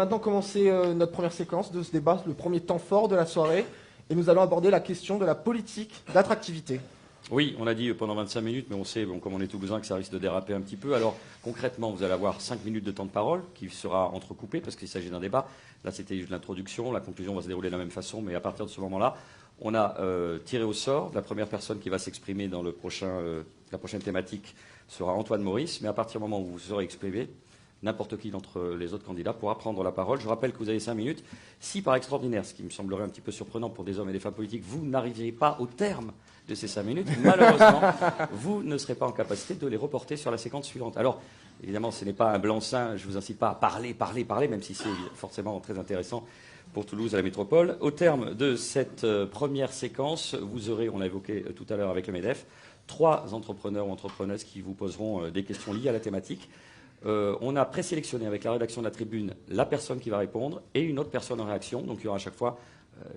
maintenant commencer notre première séquence de ce débat, le premier temps fort de la soirée, et nous allons aborder la question de la politique d'attractivité. Oui, on a dit pendant 25 minutes, mais on sait, comme on est toulousain, que ça risque de déraper un petit peu. Alors, concrètement, vous allez avoir 5 minutes de temps de parole qui sera entrecoupé parce qu'il s'agit d'un débat. Là, c'était juste l'introduction. La conclusion va se dérouler de la même façon, mais à partir de ce moment-là, on a tiré au sort. La première personne qui va s'exprimer dans la prochaine thématique sera Antoine Maurice. Mais à partir du moment où vous serez exprimé, n'importe qui d'entre les autres candidats pourra prendre la parole. Je rappelle que vous avez 5 minutes. Si, par extraordinaire, ce qui me semblerait un petit peu surprenant pour des hommes et des femmes politiques, vous n'arriviez pas au terme de ces 5 minutes, malheureusement, vous ne serez pas en capacité de les reporter sur la séquence suivante. Alors, évidemment, ce n'est pas un blanc-seing, je ne vous incite pas à parler, même si c'est forcément très intéressant pour Toulouse, à la métropole. Au terme de cette première séquence, vous aurez, on l'a évoqué tout à l'heure avec le MEDEF, 3 entrepreneurs ou entrepreneuses qui vous poseront des questions liées à la thématique. On a présélectionné avec la rédaction de la Tribune la personne qui va répondre et une autre personne en réaction. Donc il y aura à chaque fois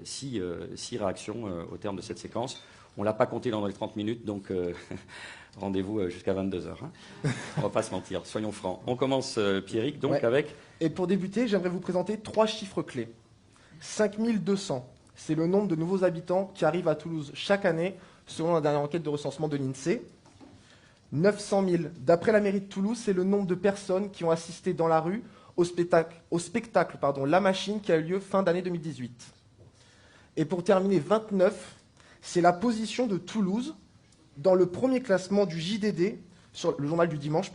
6 réactions au terme de cette séquence. On ne l'a pas compté dans les 30 minutes, donc rendez-vous jusqu'à 22h. Hein. On ne va pas se mentir, soyons francs. On commence, Pierrick, donc avec... Et pour débuter, j'aimerais vous présenter 3 chiffres clés. 5200, c'est le nombre de nouveaux habitants qui arrivent à Toulouse chaque année, selon la dernière enquête de recensement de l'INSEE. 900 000. D'après la mairie de Toulouse, c'est le nombre de personnes qui ont assisté dans la rue au spectacle La Machine qui a eu lieu fin d'année 2018. Et pour terminer, 29, c'est la position de Toulouse dans le premier classement du JDD, sur le journal du dimanche,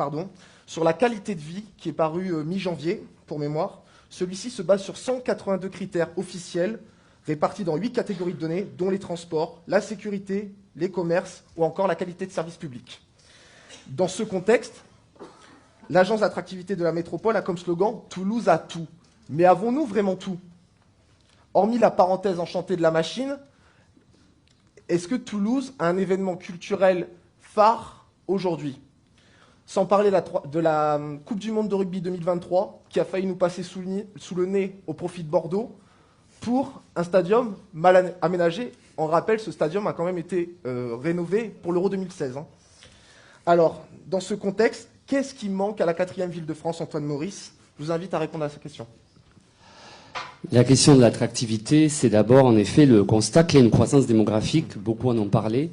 sur la qualité de vie qui est paru mi-janvier, pour mémoire. Celui-ci se base sur 182 critères officiels répartis dans 8 catégories de données, dont les transports, la sécurité, les commerces ou encore la qualité de service public. Dans ce contexte, l'agence d'attractivité de la métropole a comme slogan « Toulouse a tout ». Mais avons-nous vraiment tout? Hormis la parenthèse enchantée de La Machine, est-ce que Toulouse a un événement culturel phare aujourd'hui? Sans parler de la Coupe du Monde de rugby 2023, qui a failli nous passer sous le nez au profit de Bordeaux, pour un stadium mal aménagé. On rappelle, ce stadium a quand même été rénové pour l'Euro 2016. Hein. Alors, dans ce contexte, qu'est-ce qui manque à la 4e ville de France, Antoine Maurice? Je vous invite à répondre à cette question. La question de l'attractivité, c'est d'abord en effet le constat qu'il y a une croissance démographique, beaucoup en ont parlé.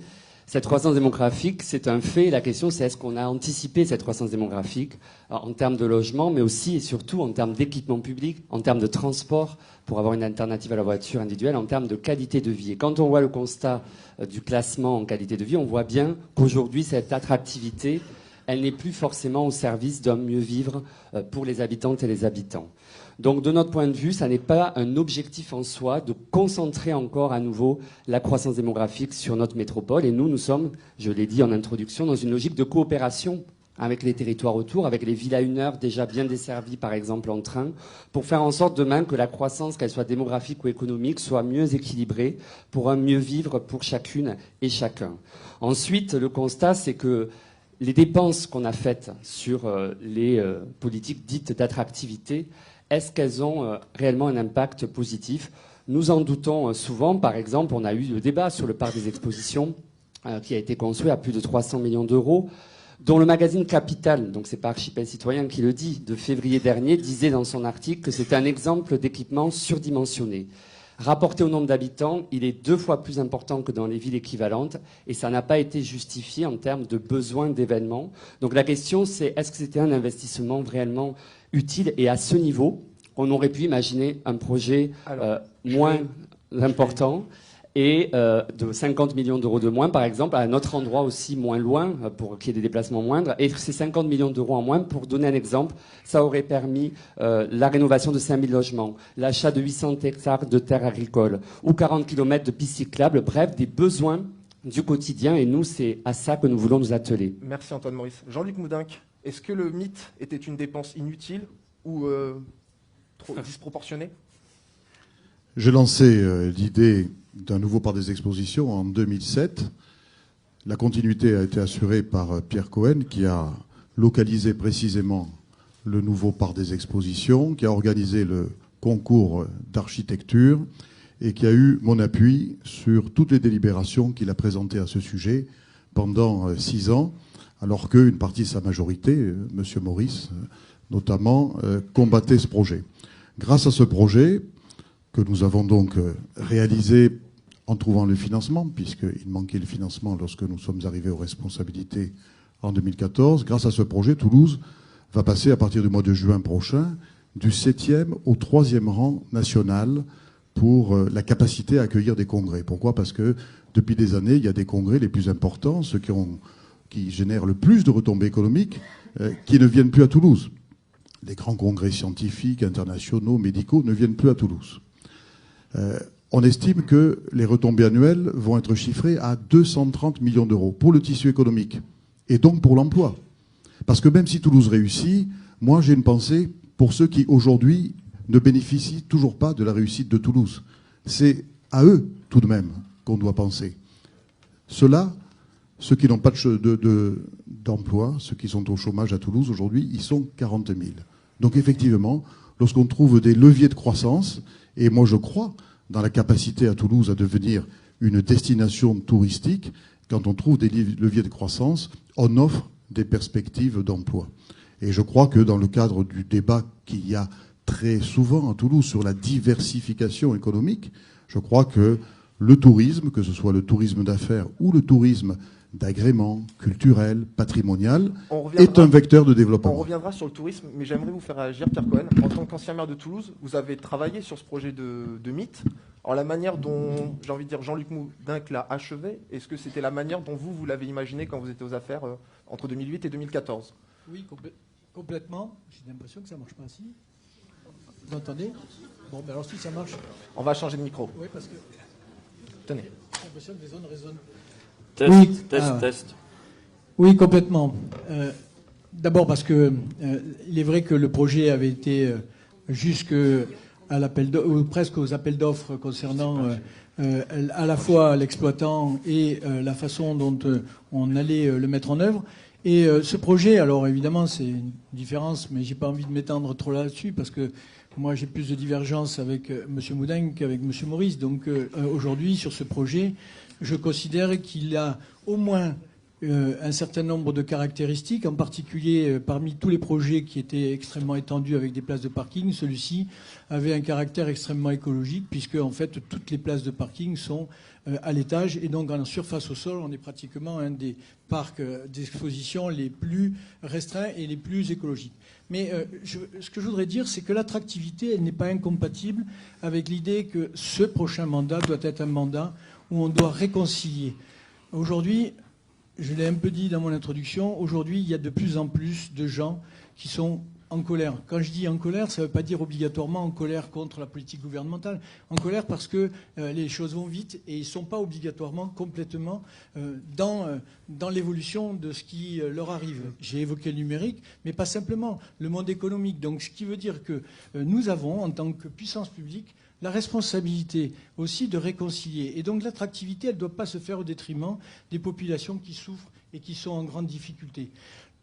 Cette croissance démographique, c'est un fait. La question, c'est est-ce qu'on a anticipé cette croissance démographique en termes de logement, mais aussi et surtout en termes d'équipement public, en termes de transport, pour avoir une alternative à la voiture individuelle, en termes de qualité de vie. Et quand on voit le constat du classement en qualité de vie, on voit bien qu'aujourd'hui, cette attractivité, elle n'est plus forcément au service d'un mieux vivre pour les habitantes et les habitants. Donc, de notre point de vue, ça n'est pas un objectif en soi de concentrer encore à nouveau la croissance démographique sur notre métropole. Et nous sommes, je l'ai dit en introduction, dans une logique de coopération avec les territoires autour, avec les villes à 1 heure déjà bien desservies, par exemple, en train, pour faire en sorte demain que la croissance, qu'elle soit démographique ou économique, soit mieux équilibrée pour un mieux vivre pour chacune et chacun. Ensuite, le constat, c'est que les dépenses qu'on a faites sur les politiques dites d'attractivité, est-ce qu'elles ont réellement un impact positif? Nous en doutons souvent. Par exemple, on a eu le débat sur le parc des expositions qui a été construit à plus de 300 millions d'euros, dont le magazine Capital, donc c'est pas Archipel Citoyen qui le dit, de février dernier, disait dans son article que c'est un exemple d'équipement surdimensionné. Rapporté au nombre d'habitants, il est 2 fois plus important que dans les villes équivalentes et ça n'a pas été justifié en termes de besoin d'événements. Donc la question, c'est est-ce que c'était un investissement réellement utile? Et à ce niveau, on aurait pu imaginer un projet moins important et de 50 millions d'euros de moins, par exemple, à un autre endroit aussi moins loin, pour qu'il y ait des déplacements moindres. Et ces 50 millions d'euros en moins, pour donner un exemple, ça aurait permis la rénovation de 5000 logements, l'achat de 800 hectares de terres agricoles, ou 40 km de pistes cyclables, bref, des besoins du quotidien. Et nous, c'est à ça que nous voulons nous atteler. Merci Antoine Maurice. Jean-Luc Moudinque, est-ce que le mythe était une dépense inutile ou trop disproportionnée? J'ai lancé l'idée d'un nouveau parc des expositions en 2007. La continuité a été assurée par Pierre Cohen, qui a localisé précisément le nouveau parc des expositions, qui a organisé le concours d'architecture et qui a eu mon appui sur toutes les délibérations qu'il a présentées à ce sujet pendant 6 ans, alors qu'une partie de sa majorité, M. Maurice notamment, combattait ce projet. Grâce à ce projet, que nous avons donc réalisé en trouvant le financement, puisqu'il manquait le financement lorsque nous sommes arrivés aux responsabilités en 2014, grâce à ce projet, Toulouse va passer à partir du mois de juin prochain du 7e au 3e rang national pour la capacité à accueillir des congrès. Pourquoi ? Parce que depuis des années, il y a des congrès les plus importants, ceux qui génèrent le plus de retombées économiques, qui ne viennent plus à Toulouse. Les grands congrès scientifiques, internationaux, médicaux ne viennent plus à Toulouse. On estime que les retombées annuelles vont être chiffrées à 230 millions d'euros pour le tissu économique et donc pour l'emploi. Parce que même si Toulouse réussit, moi j'ai une pensée pour ceux qui aujourd'hui ne bénéficient toujours pas de la réussite de Toulouse. C'est à eux tout de même qu'on doit penser. Ceux-là, ceux qui n'ont pas d'emploi, ceux qui sont au chômage à Toulouse aujourd'hui, ils sont 40 000. Donc effectivement, lorsqu'on trouve des leviers de croissance, et moi je crois dans la capacité à Toulouse à devenir une destination touristique, quand on trouve des leviers de croissance, on offre des perspectives d'emploi. Et je crois que dans le cadre du débat qu'il y a très souvent à Toulouse sur la diversification économique, je crois que le tourisme, que ce soit le tourisme d'affaires ou le tourisme d'agrément, culturel, patrimonial, est un vecteur de développement. On reviendra sur le tourisme, mais j'aimerais vous faire réagir, Pierre Cohen. En tant qu'ancien maire de Toulouse, vous avez travaillé sur ce projet de mythe. Alors la manière dont, j'ai envie de dire, Jean-Luc Moudinque l'a achevé, est-ce que c'était la manière dont vous l'avez imaginé quand vous étiez aux affaires entre 2008 et 2014 ? Oui, complètement. J'ai l'impression que ça ne marche pas ainsi. Vous entendez ? Bon, ben alors si ça marche... On va changer de micro. Oui, parce que... Tenez. J'ai l'impression que les zones résonnent. Test. Oui, complètement. D'abord parce que il est vrai que le projet avait été jusque à l'appel ou presque aux appels d'offres concernant à la fois l'exploitant et la façon dont on allait le mettre en œuvre. Et ce projet, alors évidemment c'est une différence, mais j'ai pas envie de m'étendre trop là-dessus parce que moi j'ai plus de divergence avec M. Moudinque qu'avec M. Maurice. Donc aujourd'hui sur ce projet, je considère qu'il a au moins un certain nombre de caractéristiques, en particulier parmi tous les projets qui étaient extrêmement étendus avec des places de parking, celui-ci avait un caractère extrêmement écologique puisque en fait toutes les places de parking sont à l'étage et donc en surface au sol, on est pratiquement un des parcs d'exposition les plus restreints et les plus écologiques. Mais ce que je voudrais dire, c'est que l'attractivité, elle n'est pas incompatible avec l'idée que ce prochain mandat doit être un mandat où on doit réconcilier. Aujourd'hui, je l'ai un peu dit dans mon introduction, aujourd'hui, il y a de plus en plus de gens qui sont en colère. Quand je dis en colère, ça ne veut pas dire obligatoirement en colère contre la politique gouvernementale. En colère parce que les choses vont vite et ils ne sont pas obligatoirement complètement dans l'évolution de ce qui leur arrive. J'ai évoqué le numérique, mais pas simplement le monde économique. Donc, ce qui veut dire que nous avons, en tant que puissance publique, la responsabilité aussi de réconcilier. Et donc l'attractivité, elle ne doit pas se faire au détriment des populations qui souffrent et qui sont en grande difficulté.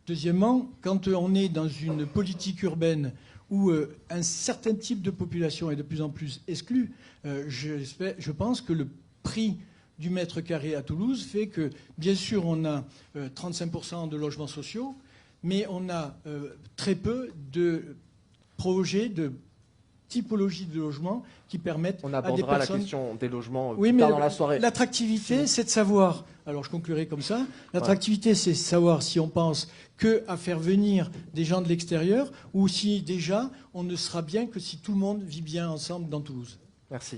Deuxièmement, quand on est dans une politique urbaine où un certain type de population est de plus en plus exclue, je pense que le prix du mètre carré à Toulouse fait que, bien sûr, on a 35% de logements sociaux, mais on a très peu de projets de typologie de logements qui permettent à des personnes... On abordera la question des logements oui, plus tard dans la soirée. L'attractivité, c'est de savoir... Alors, je conclurai comme ça. L'attractivité, c'est savoir si on pense qu'à faire venir des gens de l'extérieur ou si, déjà, on ne sera bien que si tout le monde vit bien ensemble dans Toulouse. Merci.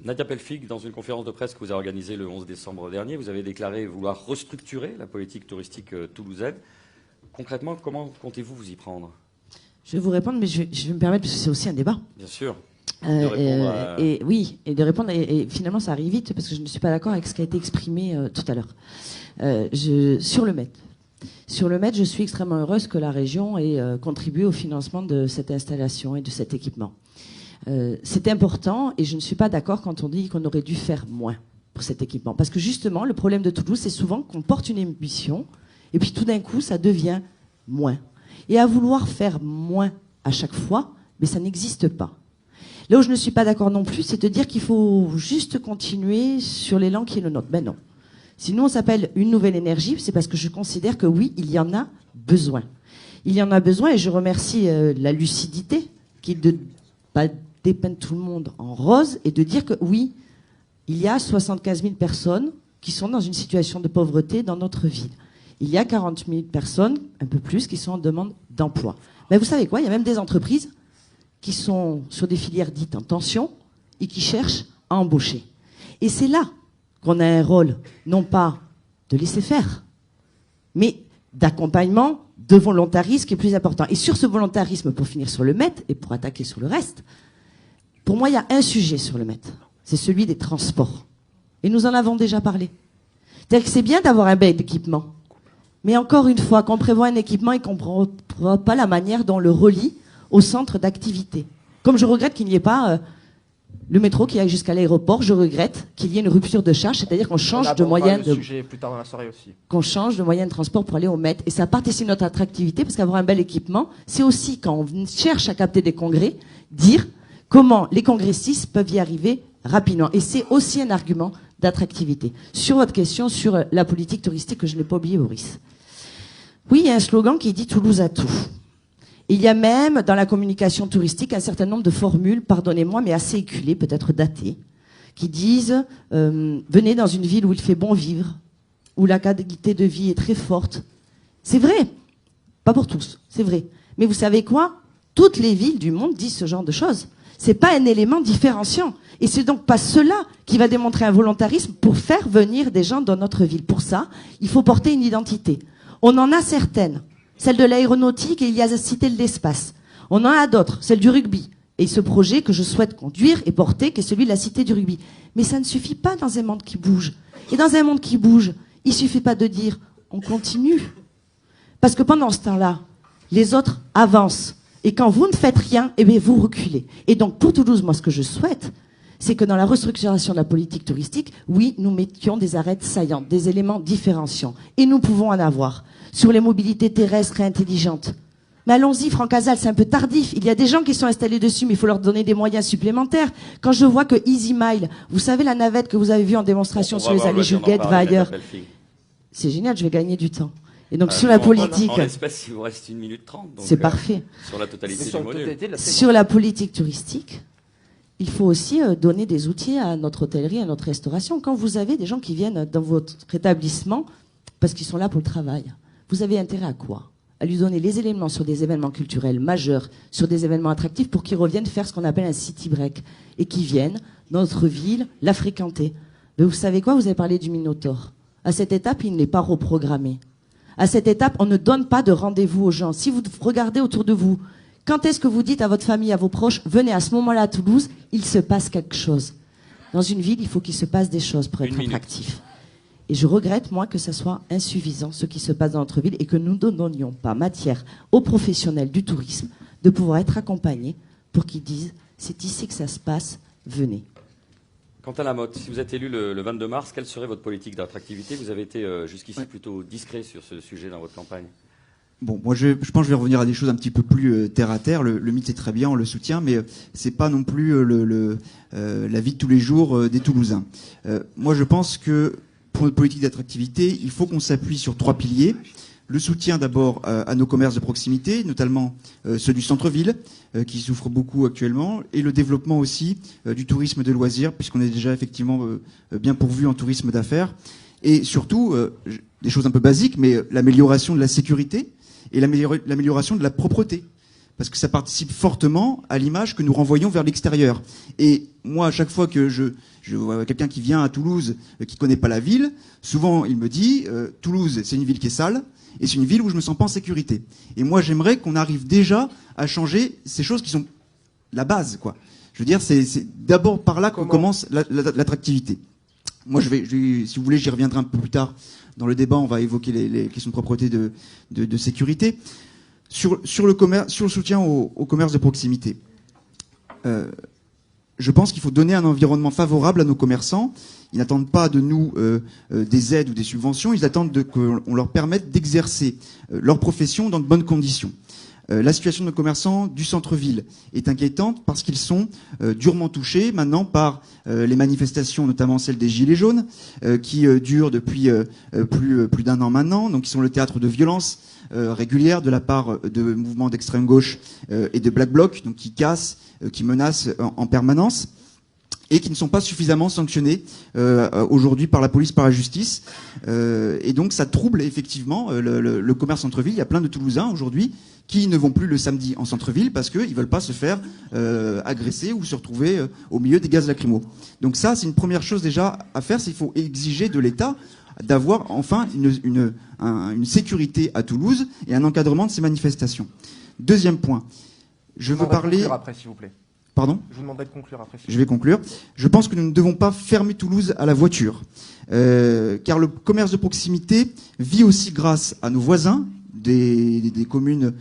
Nadia Pelfig, dans une conférence de presse que vous avez organisée le 11 décembre dernier, vous avez déclaré vouloir restructurer la politique touristique toulousaine. Concrètement, comment comptez-vous vous y prendre ? Je vais vous répondre, mais je vais me permettre, parce que c'est aussi un débat. Bien sûr. Oui, et de répondre, et finalement ça arrive vite, parce que je ne suis pas d'accord avec ce qui a été exprimé tout à l'heure. Sur le Met, je suis extrêmement heureuse que la région ait contribué au financement de cette installation et de cet équipement. C'est important, et je ne suis pas d'accord quand on dit qu'on aurait dû faire moins pour cet équipement. Parce que justement, le problème de Toulouse, c'est souvent qu'on porte une ambition, et puis tout d'un coup, ça devient moins. Et à vouloir faire moins à chaque fois, mais ça n'existe pas. Là où je ne suis pas d'accord non plus, c'est de dire qu'il faut juste continuer sur l'élan qui est le nôtre. Ben non. Si nous on s'appelle une nouvelle énergie, c'est parce que je considère que oui, il y en a besoin. Il y en a besoin, et je remercie la lucidité qui est de pas dépeindre tout le monde en rose et de dire que oui, il y a 75 000 personnes qui sont dans une situation de pauvreté dans notre ville. Il y a 40 000 personnes, un peu plus, qui sont en demande d'emploi. Mais vous savez quoi, il y a même des entreprises qui sont sur des filières dites en tension et qui cherchent à embaucher. Et c'est là qu'on a un rôle, non pas de laisser faire, mais d'accompagnement, de volontarisme qui est plus important. Et sur ce volontarisme, pour finir sur le MET et pour attaquer sur le reste, pour moi, il y a un sujet sur le MET. C'est celui des transports. Et nous en avons déjà parlé. C'est-à-dire que c'est bien d'avoir un bel équipement. Mais encore une fois, qu'on prévoit un équipement et qu'on ne prévoit pas la manière dont on le relie au centre d'activité. Comme je regrette qu'il n'y ait pas le métro qui aille jusqu'à l'aéroport, je regrette qu'il y ait une rupture de charge, c'est-à-dire qu'on change de moyen de... sujet plus tard dans la soirée aussi. Qu'on change de moyen de transport pour aller au MET. Et ça participe de notre attractivité, parce qu'avoir un bel équipement, c'est aussi, quand on cherche à capter des congrès, dire comment les congressistes peuvent y arriver rapidement. Et c'est aussi un argument d'attractivité. Sur votre question sur la politique touristique, que je n'ai pas oublié, Boris. Oui, il y a un slogan qui dit « Toulouse a tout ». Il y a même, dans la communication touristique, un certain nombre de formules, pardonnez-moi, mais assez éculées, peut-être datées, qui disent venez dans une ville où il fait bon vivre, où la qualité de vie est très forte ». C'est vrai. Pas pour tous, c'est vrai. Mais vous savez quoi? Toutes les villes du monde disent ce genre de choses. C'est pas un élément différenciant. Et c'est donc pas cela qui va démontrer un volontarisme pour faire venir des gens dans notre ville. Pour ça, il faut porter une identité. On en a certaines. Celle de l'aéronautique, et il y a cité de l'espace. On en a d'autres, celle du rugby. Et ce projet que je souhaite conduire et porter, qui est celui de la cité du rugby. Mais ça ne suffit pas dans un monde qui bouge. Et dans un monde qui bouge, il suffit pas de dire on continue. Parce que pendant ce temps-là, les autres avancent. Et quand vous ne faites rien, eh bien vous reculez. Et donc pour Toulouse, moi ce que je souhaite, c'est que dans la restructuration de la politique touristique, oui, nous mettions des arêtes saillantes, des éléments différenciants. Et nous pouvons en avoir. Sur les mobilités terrestres et intelligentes. Mais allons-y, Franck Hazal, c'est un peu tardif. Il y a des gens qui sont installés dessus, mais il faut leur donner des moyens supplémentaires. Quand je vois que Easy Mile, vous savez la navette que vous avez vue en démonstration sur les allées Juliette, va ailleurs. C'est génial, je vais gagner du temps. Et donc sur la politique... En espèce, il vous reste 1 minute 30. C'est parfait. Sur la totalité du module. Sur la politique touristique, il faut aussi donner des outils à notre hôtellerie, à notre restauration. Quand vous avez des gens qui viennent dans votre établissement, parce qu'ils sont là pour le travail, vous avez intérêt à quoi? À lui donner les éléments sur des événements culturels majeurs, sur des événements attractifs pour qu'ils reviennent faire ce qu'on appelle un city break et qu'ils viennent dans notre ville la fréquenter. Mais vous savez quoi? Vous avez parlé du Minotaure. À cette étape, il n'est pas reprogrammé. À cette étape, on ne donne pas de rendez-vous aux gens. Si vous regardez autour de vous, quand est-ce que vous dites à votre famille, à vos proches, venez à ce moment-là à Toulouse, il se passe quelque chose. Dans une ville, il faut qu'il se passe des choses pour être attractif. Et je regrette, moi, que ça soit insuffisant, ce qui se passe dans notre ville, et que nous ne donnions pas matière aux professionnels du tourisme de pouvoir être accompagnés pour qu'ils disent « c'est ici que ça se passe, venez ». Quant à Lamotte, si vous êtes élu le 22 mars, quelle serait votre politique d'attractivité? Vous avez été jusqu'ici plutôt discret sur ce sujet dans votre campagne. Bon, moi je pense que je vais revenir à des choses un petit peu plus terre à terre. Le mythe c'est très bien, on le soutient, mais c'est pas non plus la vie de tous les jours des Toulousains. Moi je pense que pour notre politique d'attractivité, il faut qu'on s'appuie sur 3 piliers. Le soutien d'abord à nos commerces de proximité, notamment ceux du centre-ville, qui souffrent beaucoup actuellement, et le développement aussi du tourisme de loisirs, puisqu'on est déjà effectivement bien pourvu en tourisme d'affaires. Et surtout, des choses un peu basiques, mais l'amélioration de la sécurité et l'amélioration de la propreté. Parce que ça participe fortement à l'image que nous renvoyons vers l'extérieur. Et moi, à chaque fois que je vois quelqu'un qui vient à Toulouse, qui connaît pas la ville, souvent il me dit Toulouse, c'est une ville qui est sale, et c'est une ville où je me sens pas en sécurité. Et moi, j'aimerais qu'on arrive déjà à changer ces choses qui sont la base, quoi. Je veux dire, c'est d'abord par là qu'on commence l'attractivité. Moi, si vous voulez, j'y reviendrai un peu plus tard dans le débat. On va évoquer les questions de propreté, de sécurité. Sur le soutien au commerce de proximité, je pense qu'il faut donner un environnement favorable à nos commerçants. Ils n'attendent pas de nous des aides ou des subventions. Ils attendent qu'on leur permette d'exercer leur profession dans de bonnes conditions. La situation de nos commerçants du centre-ville est inquiétante parce qu'ils sont durement touchés maintenant par les manifestations, notamment celles des Gilets jaunes, qui durent depuis plus d'un an maintenant, donc qui sont le théâtre de violences régulières de la part de mouvements d'extrême gauche et de Black Bloc, donc qui cassent, qui menacent en permanence, et qui ne sont pas suffisamment sanctionnés aujourd'hui par la police, par la justice. Et donc ça trouble effectivement le commerce centre-ville. Il y a plein de Toulousains aujourd'hui qui ne vont plus le samedi en centre-ville parce qu'ils ne veulent pas se faire agresser ou se retrouver au milieu des gaz lacrymaux. Donc ça, c'est une première chose déjà à faire, c'est qu'il faut exiger de l'État d'avoir enfin une sécurité à Toulouse et un encadrement de ces manifestations. Deuxième point, je veux parler... conclure après, s'il vous plaît. Pardon ? Je vous demanderai de conclure après. Je vais conclure. Je pense que nous ne devons pas fermer Toulouse à la voiture, car le commerce de proximité vit aussi grâce à nos voisins des communes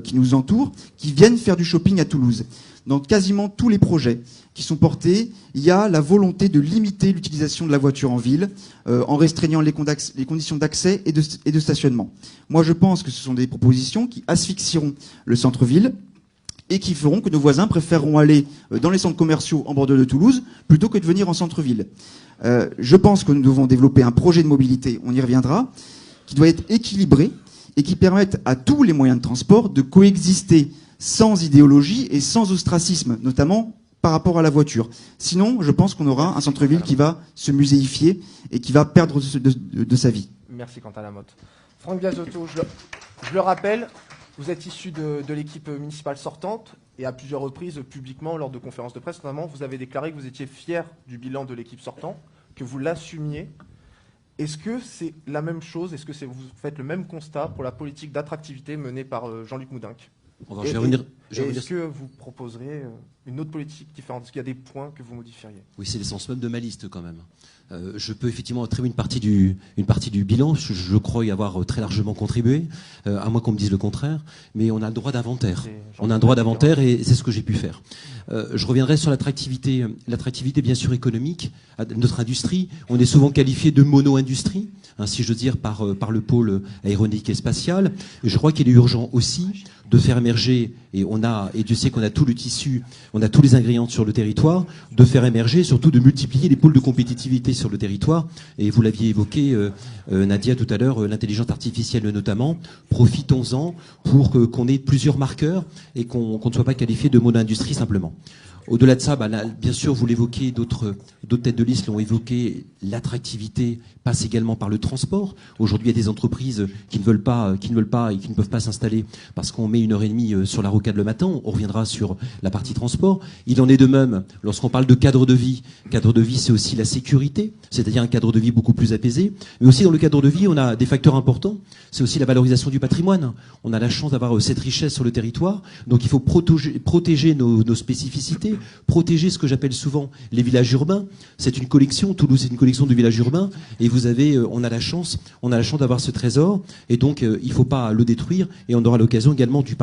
qui nous entourent, qui viennent faire du shopping à Toulouse. Dans quasiment tous les projets qui sont portés, il y a la volonté de limiter l'utilisation de la voiture en ville, en restreignant les conditions d'accès et de stationnement. Moi, je pense que ce sont des propositions qui asphyxieront le centre-ville, et qui feront que nos voisins préféreront aller dans les centres commerciaux en bordure de Toulouse plutôt que de venir en centre-ville. Je pense que nous devons développer un projet de mobilité, on y reviendra, qui doit être équilibré et qui permette à tous les moyens de transport de coexister sans idéologie et sans ostracisme, notamment par rapport à la voiture. Sinon, je pense qu'on aura un centre-ville qui va se muséifier et qui va perdre de sa vie. Merci Quentin Lamotte. Franck Biasotto, je le rappelle, vous êtes issu de l'équipe municipale sortante et à plusieurs reprises, publiquement, lors de conférences de presse notamment, vous avez déclaré que vous étiez fier du bilan de l'équipe sortante, que vous l'assumiez. Est-ce que c'est la même chose ? Est-ce que vous faites le même constat pour la politique d'attractivité menée par Jean-Luc Moudenc ? Est-ce que vous proposerez une autre politique différente ? Est-ce qu'il y a des points que vous modifieriez ? Oui, c'est l'essence même de ma liste quand même. Je peux effectivement attribuer une partie du bilan. Je crois y avoir très largement contribué, à moins qu'on me dise le contraire. Mais on a le droit d'inventaire. On a un droit d'inventaire et c'est ce que j'ai pu faire. Je reviendrai sur l'attractivité bien sûr économique. Notre industrie, on est souvent qualifié de mono-industrie, si je veux dire, par le pôle aéronautique et spatial. Et je crois qu'il est urgent aussi de faire émerger, et Dieu sait qu'on a tout le tissu, on a tous les ingrédients sur le territoire, de faire émerger, surtout de multiplier les pôles de compétitivité sur le territoire. Et vous l'aviez évoqué, Nadia, tout à l'heure, l'intelligence artificielle notamment. Profitons-en pour qu'on ait plusieurs marqueurs et qu'on ne soit pas qualifié de mono-industrie simplement. Au-delà de ça, bien sûr, vous l'évoquez, d'autres têtes de liste l'ont évoqué, l'attractivité passe également par le transport. Aujourd'hui, il y a des entreprises qui ne veulent pas et qui ne peuvent pas s'installer parce qu'on met 1h30 sur la rocade le matin. On reviendra sur la partie transport. Il en est de même lorsqu'on parle de cadre de vie. Cadre de vie, c'est aussi la sécurité, c'est-à-dire un cadre de vie beaucoup plus apaisé. Mais aussi dans le cadre de vie, on a des facteurs importants. C'est aussi la valorisation du patrimoine. On a la chance d'avoir cette richesse sur le territoire. Donc il faut protéger nos spécificités, protéger ce que j'appelle souvent les villages urbains. C'est une collection, Toulouse c'est une collection de villages urbains, et on a la chance d'avoir ce trésor, et donc il ne faut pas le détruire, et on aura l'occasion également de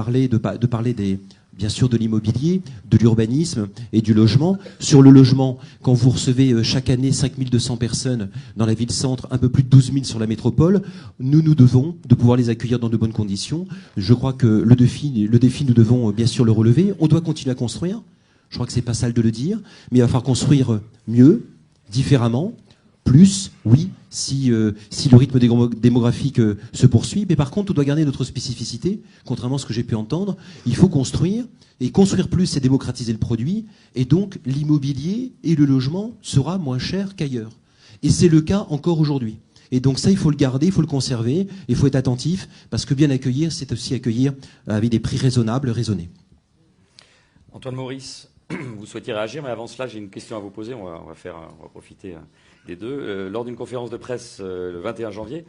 parler bien sûr de l'immobilier, de l'urbanisme et du logement. Sur le logement, quand vous recevez chaque année 5200 personnes dans la ville-centre, un peu plus de 12 000 sur la métropole, nous devons de pouvoir les accueillir dans de bonnes conditions. Je crois que le défi, nous devons bien sûr le relever. On doit continuer à construire. Je crois que c'est pas sale de le dire, mais il va falloir construire mieux, différemment, plus, oui, si le rythme démographique se poursuit. Mais par contre, on doit garder notre spécificité, contrairement à ce que j'ai pu entendre. Il faut construire, et construire plus, c'est démocratiser le produit, et donc l'immobilier et le logement sera moins cher qu'ailleurs. Et c'est le cas encore aujourd'hui. Et donc ça, il faut le garder, il faut le conserver, il faut être attentif, parce que bien accueillir, c'est aussi accueillir avec des prix raisonnables, raisonnés. Antoine Maurice, vous souhaitiez réagir, mais avant cela, j'ai une question à vous poser. On va profiter des deux. Lors d'une conférence de presse le 21 janvier,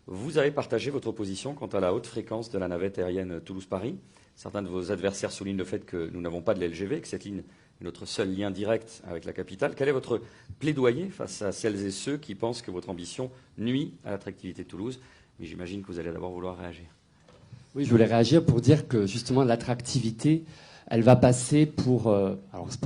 vous avez partagé votre opposition quant à la haute fréquence de la navette aérienne Toulouse-Paris. Certains de vos adversaires soulignent le fait que nous n'avons pas de l'LGV, que cette ligne est notre seul lien direct avec la capitale. Quel est votre plaidoyer face à celles et ceux qui pensent que votre ambition nuit à l'attractivité de Toulouse ? Mais j'imagine que vous allez d'abord vouloir réagir. Oui, je voulais réagir pour dire que justement l'attractivité, elle va passer pour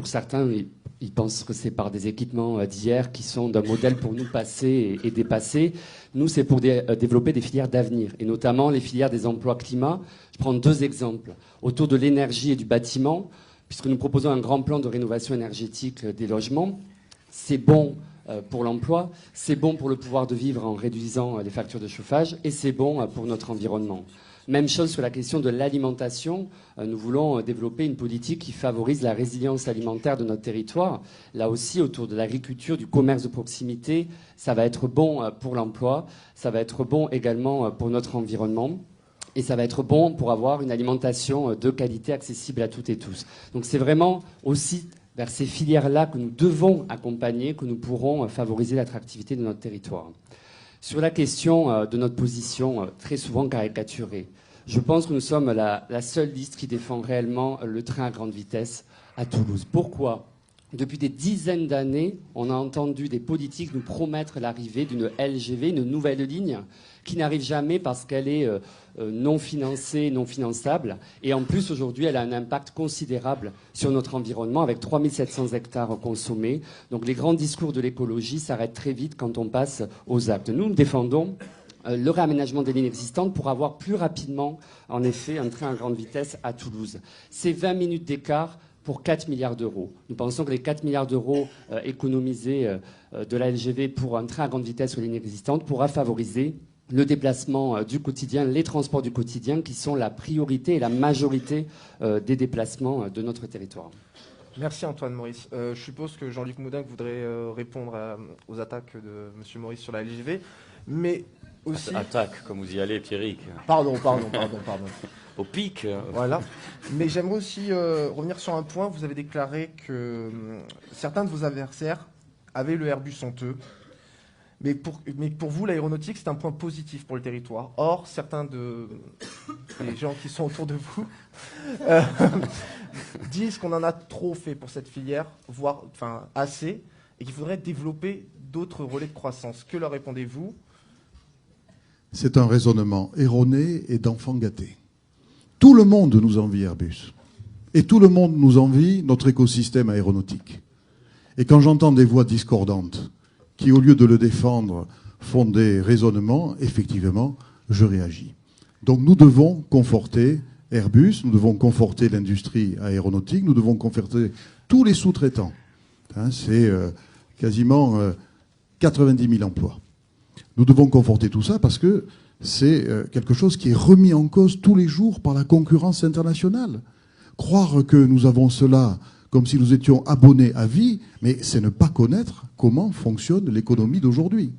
certains, et Ils pensent que c'est par des équipements d'hier qui sont d'un modèle pour nous passé et dépassé. Nous, c'est pour développer des filières d'avenir, et notamment les filières des emplois climat. Je prends 2 exemples. Autour de l'énergie et du bâtiment, puisque nous proposons un grand plan de rénovation énergétique des logements. C'est bon pour l'emploi, c'est bon pour le pouvoir de vivre en réduisant les factures de chauffage, et c'est bon pour notre environnement. Même chose sur la question de l'alimentation. Nous voulons développer une politique qui favorise la résilience alimentaire de notre territoire. Là aussi, autour de l'agriculture, du commerce de proximité, ça va être bon pour l'emploi, ça va être bon également pour notre environnement. Et ça va être bon pour avoir une alimentation de qualité accessible à toutes et tous. Donc c'est vraiment aussi vers ces filières-là que nous devons accompagner, que nous pourrons favoriser l'attractivité de notre territoire. Sur la question de notre position très souvent caricaturée, je pense que nous sommes la seule liste qui défend réellement le train à grande vitesse à Toulouse. Pourquoi ? Depuis des dizaines d'années, on a entendu des politiques nous promettre l'arrivée d'une LGV, une nouvelle ligne, qui n'arrive jamais parce qu'elle est non financée, non finançable. Et en plus, aujourd'hui, elle a un impact considérable sur notre environnement, avec 3700 hectares consommés. Donc les grands discours de l'écologie s'arrêtent très vite quand on passe aux actes. Nous défendons le réaménagement des lignes existantes pour avoir plus rapidement, en effet, un train à grande vitesse à Toulouse. C'est 20 minutes d'écart pour 4 milliards d'euros. Nous pensons que les 4 milliards d'euros économisés de la LGV pour un train à grande vitesse sur les lignes existantes pourra favoriser le déplacement du quotidien, les transports du quotidien, qui sont la priorité et la majorité des déplacements de notre territoire. Merci Antoine Maurice. Je suppose que Jean-Luc Moudin voudrait répondre aux attaques de M. Maurice sur la LGV, mais aussi... Attaque, comme vous y allez, Pierrick. Pardon. Au pic. Voilà. Mais j'aimerais aussi revenir sur un point. Vous avez déclaré que certains de vos adversaires avaient le Airbus honteux. Mais pour vous, l'aéronautique, c'est un point positif pour le territoire. Or, certains des gens qui sont autour de vous disent qu'on en a trop fait pour cette filière, voire assez, et qu'il faudrait développer d'autres relais de croissance. Que leur répondez-vous ? C'est un raisonnement erroné et d'enfant gâté. Tout le monde nous envie Airbus. Et tout le monde nous envie notre écosystème aéronautique. Et quand j'entends des voix discordantes qui, au lieu de le défendre, font des raisonnements, effectivement, je réagis. Donc nous devons conforter Airbus, nous devons conforter l'industrie aéronautique, nous devons conforter tous les sous-traitants. C'est quasiment 90 000 emplois. Nous devons conforter tout ça parce que c'est quelque chose qui est remis en cause tous les jours par la concurrence internationale. Croire que nous avons cela comme si nous étions abonnés à vie, mais c'est ne pas connaître comment fonctionne l'économie d'aujourd'hui.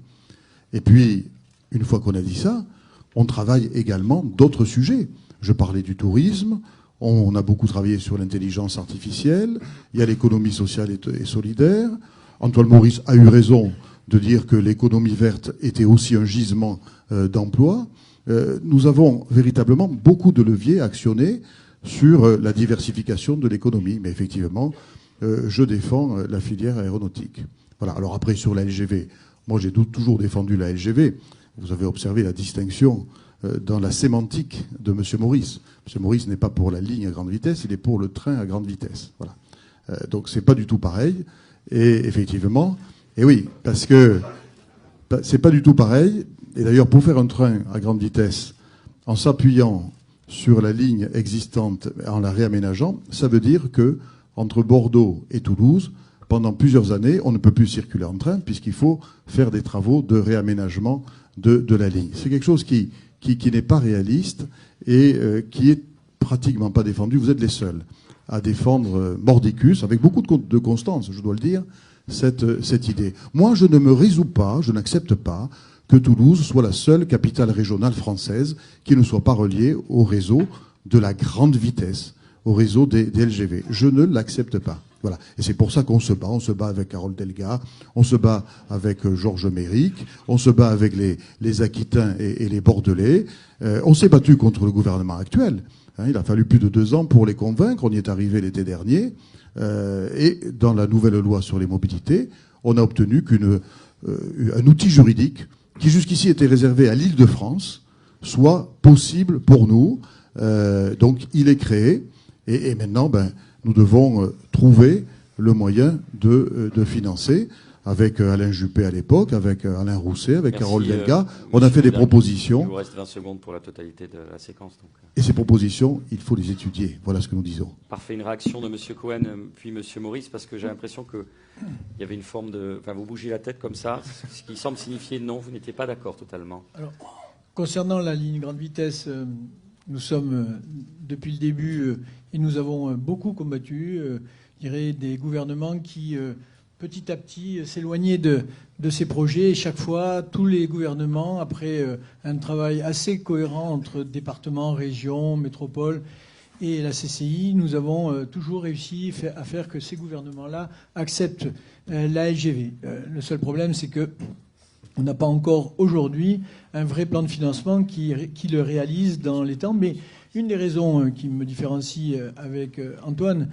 Et puis, une fois qu'on a dit ça, on travaille également d'autres sujets. Je parlais du tourisme, on a beaucoup travaillé sur l'intelligence artificielle, il y a l'économie sociale et solidaire. Antoine Maurice a eu raison de dire que l'économie verte était aussi un gisement d'emploi. Nous avons véritablement beaucoup de leviers actionnés sur la diversification de l'économie. Mais effectivement, je défends la filière aéronautique. Voilà. Alors après, sur la LGV, moi j'ai toujours défendu la LGV. Vous avez observé la distinction dans la sémantique de M. Maurice. M. Maurice n'est pas pour la ligne à grande vitesse, il est pour le train à grande vitesse. Voilà. Donc c'est pas du tout pareil. Et effectivement, et oui, parce que c'est pas du tout pareil. Et d'ailleurs, pour faire un train à grande vitesse, en s'appuyant sur la ligne existante, en la réaménageant, ça veut dire que entre Bordeaux et Toulouse, pendant plusieurs années, on ne peut plus circuler en train puisqu'il faut faire des travaux de réaménagement de la ligne. C'est quelque chose qui n'est pas réaliste et qui est pratiquement pas défendu. Vous êtes les seuls à défendre mordicus, avec beaucoup de constance, je dois le dire, cette idée. Moi, je ne me résous pas, je n'accepte pas que Toulouse soit la seule capitale régionale française qui ne soit pas reliée au réseau de la grande vitesse, au réseau des LGV. Je ne l'accepte pas. Voilà. Et c'est pour ça qu'on se bat. On se bat avec Carole Delga, on se bat avec Georges Méric, on se bat avec les Aquitains et les Bordelais. On s'est battu contre le gouvernement actuel. Il a fallu plus de 2 ans pour les convaincre. On y est arrivé l'été dernier. Et dans la nouvelle loi sur les mobilités, on a obtenu un outil juridique qui jusqu'ici était réservé à l'Île-de-France soit possible pour nous. Donc il est créé. Et maintenant, nous devons trouver le moyen de financer. Avec Alain Juppé à l'époque, avec Alain Rousset, avec Merci, Carole Delga. On a fait des propositions. Il vous reste 20 secondes pour la totalité de la séquence. Donc. Et ces propositions, il faut les étudier. Voilà ce que nous disons. Parfait. Une réaction de M. Cohen, puis M. Maurice, parce que j'ai l'impression qu'il y avait une forme de... Enfin, vous bougez la tête comme ça, ce qui semble signifier non, vous n'étiez pas d'accord totalement. Alors, concernant la ligne grande vitesse, nous sommes, depuis le début, et nous avons beaucoup combattu, je dirais, des gouvernements qui... petit à petit s'éloigner de ces projets. Et chaque fois, tous les gouvernements, après un travail assez cohérent entre départements, régions, métropoles et la CCI, nous avons toujours réussi à faire que ces gouvernements-là acceptent la LGV. Le seul problème, c'est que on n'a pas encore aujourd'hui un vrai plan de financement qui le réalise dans les temps. Mais une des raisons qui me différencie avec Antoine,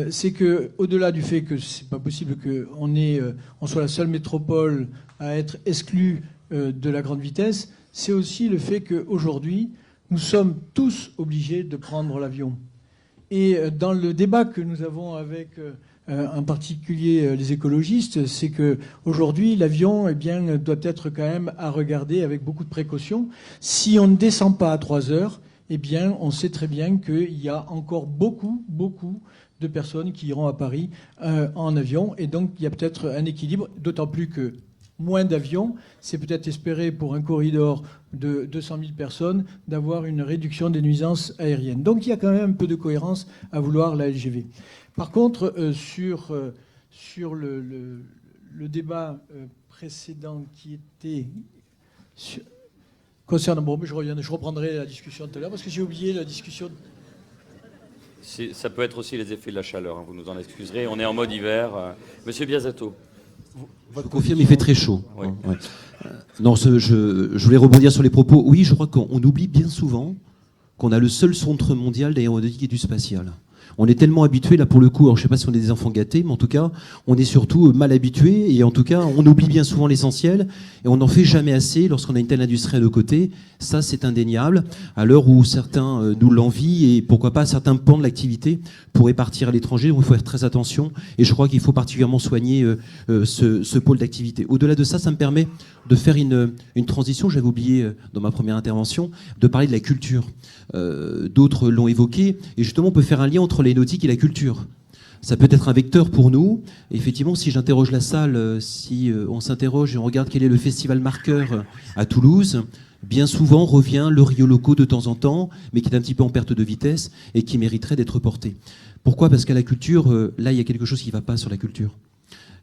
c'est que, au-delà du fait que c'est pas possible qu'on soit la seule métropole à être exclue de la grande vitesse, c'est aussi le fait qu'aujourd'hui, nous sommes tous obligés de prendre l'avion. Et dans le débat que nous avons avec, en particulier, les écologistes, c'est qu'aujourd'hui, l'avion, doit être quand même à regarder avec beaucoup de précaution. Si on ne descend pas à 3 heures, on sait très bien qu'il y a encore beaucoup de personnes qui iront à Paris en avion. Et donc, il y a peut-être un équilibre, d'autant plus que moins d'avions, c'est peut-être espérer pour un corridor de 200 000 personnes d'avoir une réduction des nuisances aériennes. Donc, il y a quand même un peu de cohérence à vouloir la LGV. Par contre, sur le débat précédent qui était... concernant... Bon, je reprendrai la discussion tout à l'heure parce que j'ai oublié la discussion... Ça peut être aussi les effets de la chaleur, hein, vous nous en excuserez. On est en mode hiver. Monsieur Biasato. Je confirme, il fait très chaud. Oui. Ouais. Non, je voulais rebondir sur les propos. Oui, je crois qu'on oublie bien souvent qu'on a le seul centre mondial d'aéronautique et du spatial. On est tellement habitués, là pour le coup, alors je ne sais pas si on est des enfants gâtés, mais en tout cas, on est surtout mal habitués, et en tout cas, on oublie bien souvent l'essentiel, et on n'en fait jamais assez lorsqu'on a une telle industrie à nos côtés. Ça, c'est indéniable. À l'heure où certains nous l'envient, et pourquoi pas certains pans de l'activité pourraient partir à l'étranger, donc il faut faire très attention, et je crois qu'il faut particulièrement soigner ce pôle d'activité. Au-delà de ça, ça me permet de faire une transition, j'avais oublié dans ma première intervention, de parler de la culture. D'autres l'ont évoqué, et justement, on peut faire un lien entre l'aéronautique et la culture. Ça peut être un vecteur pour nous. Effectivement, si j'interroge la salle, si on s'interroge et on regarde quel est le festival marqueur à Toulouse, bien souvent revient le Rio Loco de temps en temps, mais qui est un petit peu en perte de vitesse et qui mériterait d'être porté. Pourquoi ? Parce qu'à la culture, là, il y a quelque chose qui ne va pas sur la culture.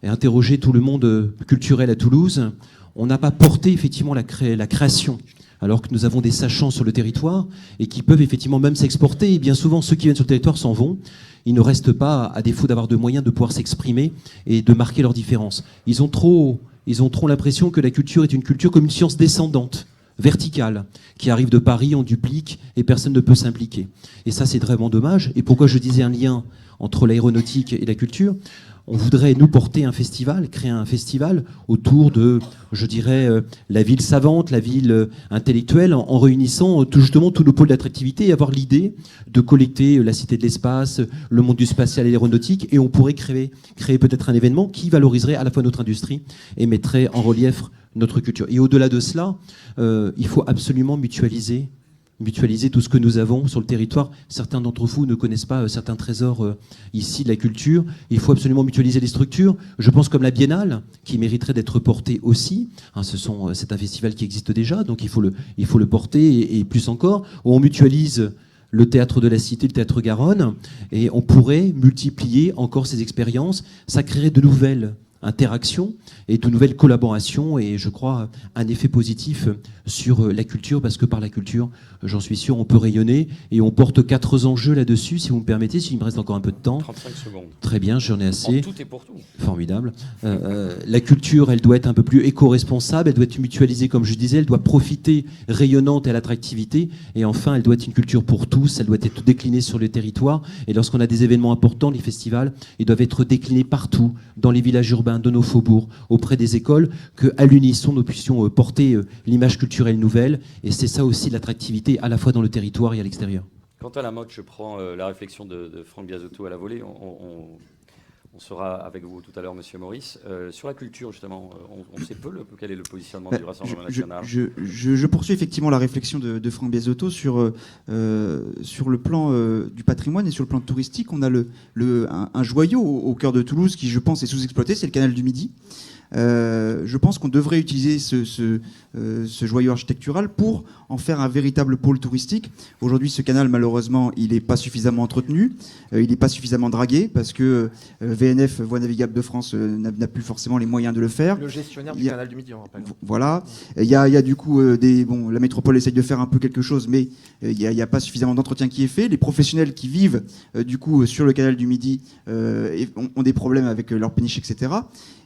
Et interroger tout le monde culturel à Toulouse, on n'a pas porté effectivement la création, alors que nous avons des sachants sur le territoire et qui peuvent effectivement même s'exporter. Et bien souvent, ceux qui viennent sur le territoire s'en vont. Ils ne restent pas, à défaut d'avoir de moyens, de pouvoir s'exprimer et de marquer leurs différences. Ils ont trop l'impression que la culture est une culture comme une science descendante, verticale, qui arrive de Paris, on duplique et personne ne peut s'impliquer. Et ça, c'est vraiment dommage. Et pourquoi je disais un lien entre l'aéronautique et la culture ? On voudrait, nous, porter un festival, créer un festival autour de, je dirais, la ville savante, la ville intellectuelle, en réunissant justement tous nos pôles d'attractivité et avoir l'idée de collecter la Cité de l'Espace, le monde du spatial et l'aéronautique, et on pourrait créer peut-être un événement qui valoriserait à la fois notre industrie et mettrait en relief notre culture. Et au-delà de cela, il faut absolument mutualiser tout ce que nous avons sur le territoire. Certains d'entre vous ne connaissent pas certains trésors ici de la culture. Il faut absolument mutualiser les structures. Je pense comme la Biennale, qui mériterait d'être portée aussi. C'est un festival qui existe déjà, donc il faut le porter et plus encore. On mutualise le théâtre de la Cité, le théâtre Garonne, et on pourrait multiplier encore ces expériences. Ça créerait de nouvelles interactions et de nouvelles collaborations, et je crois un effet positif sur la culture, parce que par la culture, j'en suis sûr, on peut rayonner, et on porte 4 enjeux là-dessus, si vous me permettez, s'il me reste encore un peu de temps. 35 secondes. Très bien, j'en ai assez. Tout est pour tout. Formidable. La culture, elle doit être un peu plus éco-responsable, elle doit être mutualisée, comme je disais, elle doit profiter rayonnante à l'attractivité, et enfin, elle doit être une culture pour tous, elle doit être déclinée sur le territoire, et lorsqu'on a des événements importants, les festivals, ils doivent être déclinés partout, dans les villages urbains, de nos faubourgs, auprès des écoles, qu'à l'unisson, nous puissions porter l'image culturelle nouvelle, et c'est ça aussi l'attractivité, à la fois dans le territoire et à l'extérieur. Quant à la mode, je prends la réflexion de Franck Biasotto à la volée. On sera avec vous tout à l'heure, Monsieur Maurice. Sur la culture, justement, on sait peu quel est le positionnement du Rassemblement national. Je poursuis effectivement la réflexion de Franck Biasotto sur le plan du patrimoine et sur le plan touristique. On a un joyau au cœur de Toulouse qui, je pense, est sous-exploité, c'est le canal du Midi. Je pense qu'on devrait utiliser ce joyau architectural pour en faire un véritable pôle touristique. Aujourd'hui, ce canal, malheureusement, il n'est pas suffisamment entretenu, il n'est pas suffisamment dragué, parce que VNF, Voies navigables de France, n'a plus forcément les moyens de le faire. Le gestionnaire du canal du Midi, on rappelle. Voilà. Il y a du coup la métropole essaye de faire un peu quelque chose, mais il n'y a pas suffisamment d'entretien qui est fait. Les professionnels qui vivent du coup sur le canal du Midi ont des problèmes avec leur péniche, etc.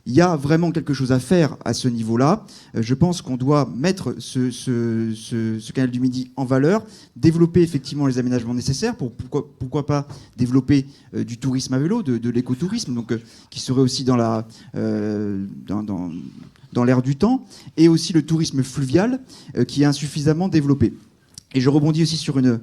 Il y a vraiment quelque chose à faire à ce niveau-là. Je pense qu'on doit mettre ce canal du Midi en valeur, développer effectivement les aménagements nécessaires pour pourquoi pas développer du tourisme à vélo, de l'écotourisme, donc qui serait aussi dans l'air du temps, et aussi le tourisme fluvial qui est insuffisamment développé. Et je rebondis aussi sur ce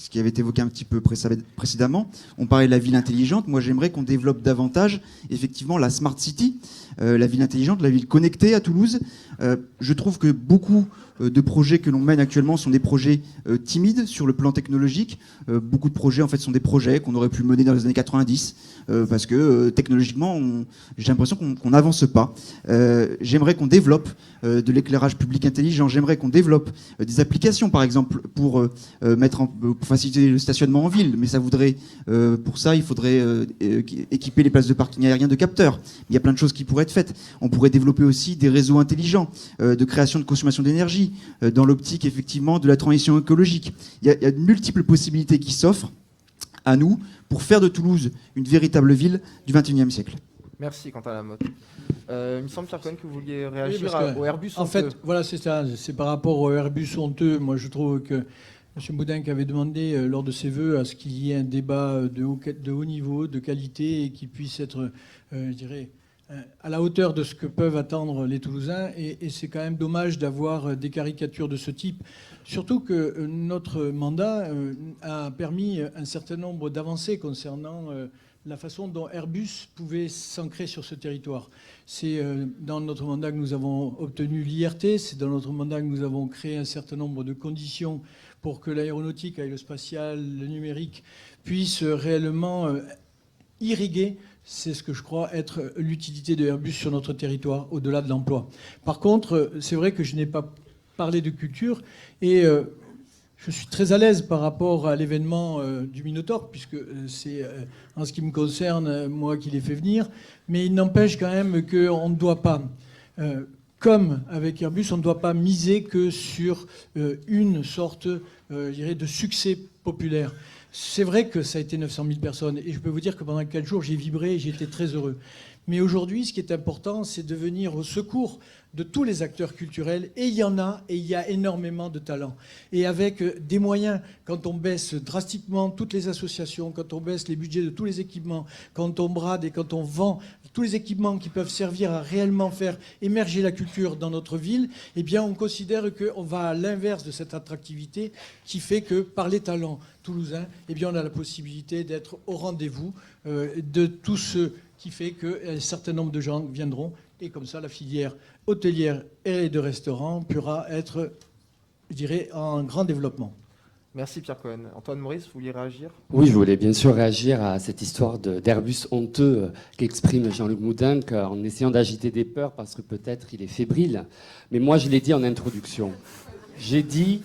qui avait été évoqué un petit peu précédemment. On parlait de la ville intelligente. Moi, j'aimerais qu'on développe davantage, effectivement, la Smart City, la ville intelligente, la ville connectée à Toulouse. Je trouve que beaucoup de projets que l'on mène actuellement sont des projets timides sur le plan technologique. Beaucoup de projets, en fait, sont des projets qu'on aurait pu mener dans les années 90, parce que technologiquement, j'ai l'impression qu'on n'avance pas. J'aimerais qu'on développe de l'éclairage public intelligent. J'aimerais qu'on développe des applications, par exemple, pour faciliter le stationnement en ville. Mais ça voudrait, pour ça, il faudrait équiper les places de parking aérien de capteurs. Il y a plein de choses qui pourraient être faites. On pourrait développer aussi des réseaux intelligents de création de consommation d'énergie, dans l'optique effectivement de la transition écologique. Il y a de multiples possibilités qui s'offrent à nous pour faire de Toulouse une véritable ville du XXIe siècle. Merci Quentin Lamotte. Il me semble, Pierre Cohen, que vous vouliez réagir au Airbus honteux. En fait, voilà, c'est ça. C'est par rapport au Airbus honteux. Moi, je trouve que M. Boudin avait demandé lors de ses vœux à ce qu'il y ait un débat de haut niveau, de qualité, et qui puisse être, je dirais, à la hauteur de ce que peuvent attendre les Toulousains. Et c'est quand même dommage d'avoir des caricatures de ce type. Surtout que notre mandat a permis un certain nombre d'avancées concernant la façon dont Airbus pouvait s'ancrer sur ce territoire. C'est dans notre mandat que nous avons obtenu l'IRT, c'est dans notre mandat que nous avons créé un certain nombre de conditions pour que l'aéronautique, l'aérospatiale, le numérique puissent réellement irriguer, c'est ce que je crois être l'utilité de Airbus sur notre territoire, au-delà de l'emploi. Par contre, c'est vrai que je n'ai pas parlé de culture, et je suis très à l'aise par rapport à l'événement du Minotaure, puisque c'est, en ce qui me concerne, moi qui l'ai fait venir. Mais il n'empêche quand même qu'on ne doit pas, comme avec Airbus, on ne doit pas miser que sur une sorte, je dirais, de succès populaire. C'est vrai que ça a été 900 000 personnes, et je peux vous dire que pendant 4 jours, j'ai vibré et j'ai été très heureux. Mais aujourd'hui, ce qui est important, c'est de venir au secours de tous les acteurs culturels, et il y en a, et il y a énormément de talents. Et avec des moyens, quand on baisse drastiquement toutes les associations, quand on baisse les budgets de tous les équipements, quand on brade et quand on vend tous les équipements qui peuvent servir à réellement faire émerger la culture dans notre ville, eh bien on considère qu'on va à l'inverse de cette attractivité qui fait que par les talents toulousains, eh bien on a la possibilité d'être au rendez-vous de tout ce qui fait qu'un certain nombre de gens viendront, et comme ça la filière hôtelière et de restaurants pourra être, je dirais, en grand développement. Merci Pierre Cohen. Antoine Maurice, vous vouliez réagir ? Oui, je voulais bien sûr réagir à cette histoire d'Airbus honteux qu'exprime Jean-Luc Moudin en essayant d'agiter des peurs parce que peut-être il est fébrile. Mais moi, je l'ai dit en introduction. J'ai dit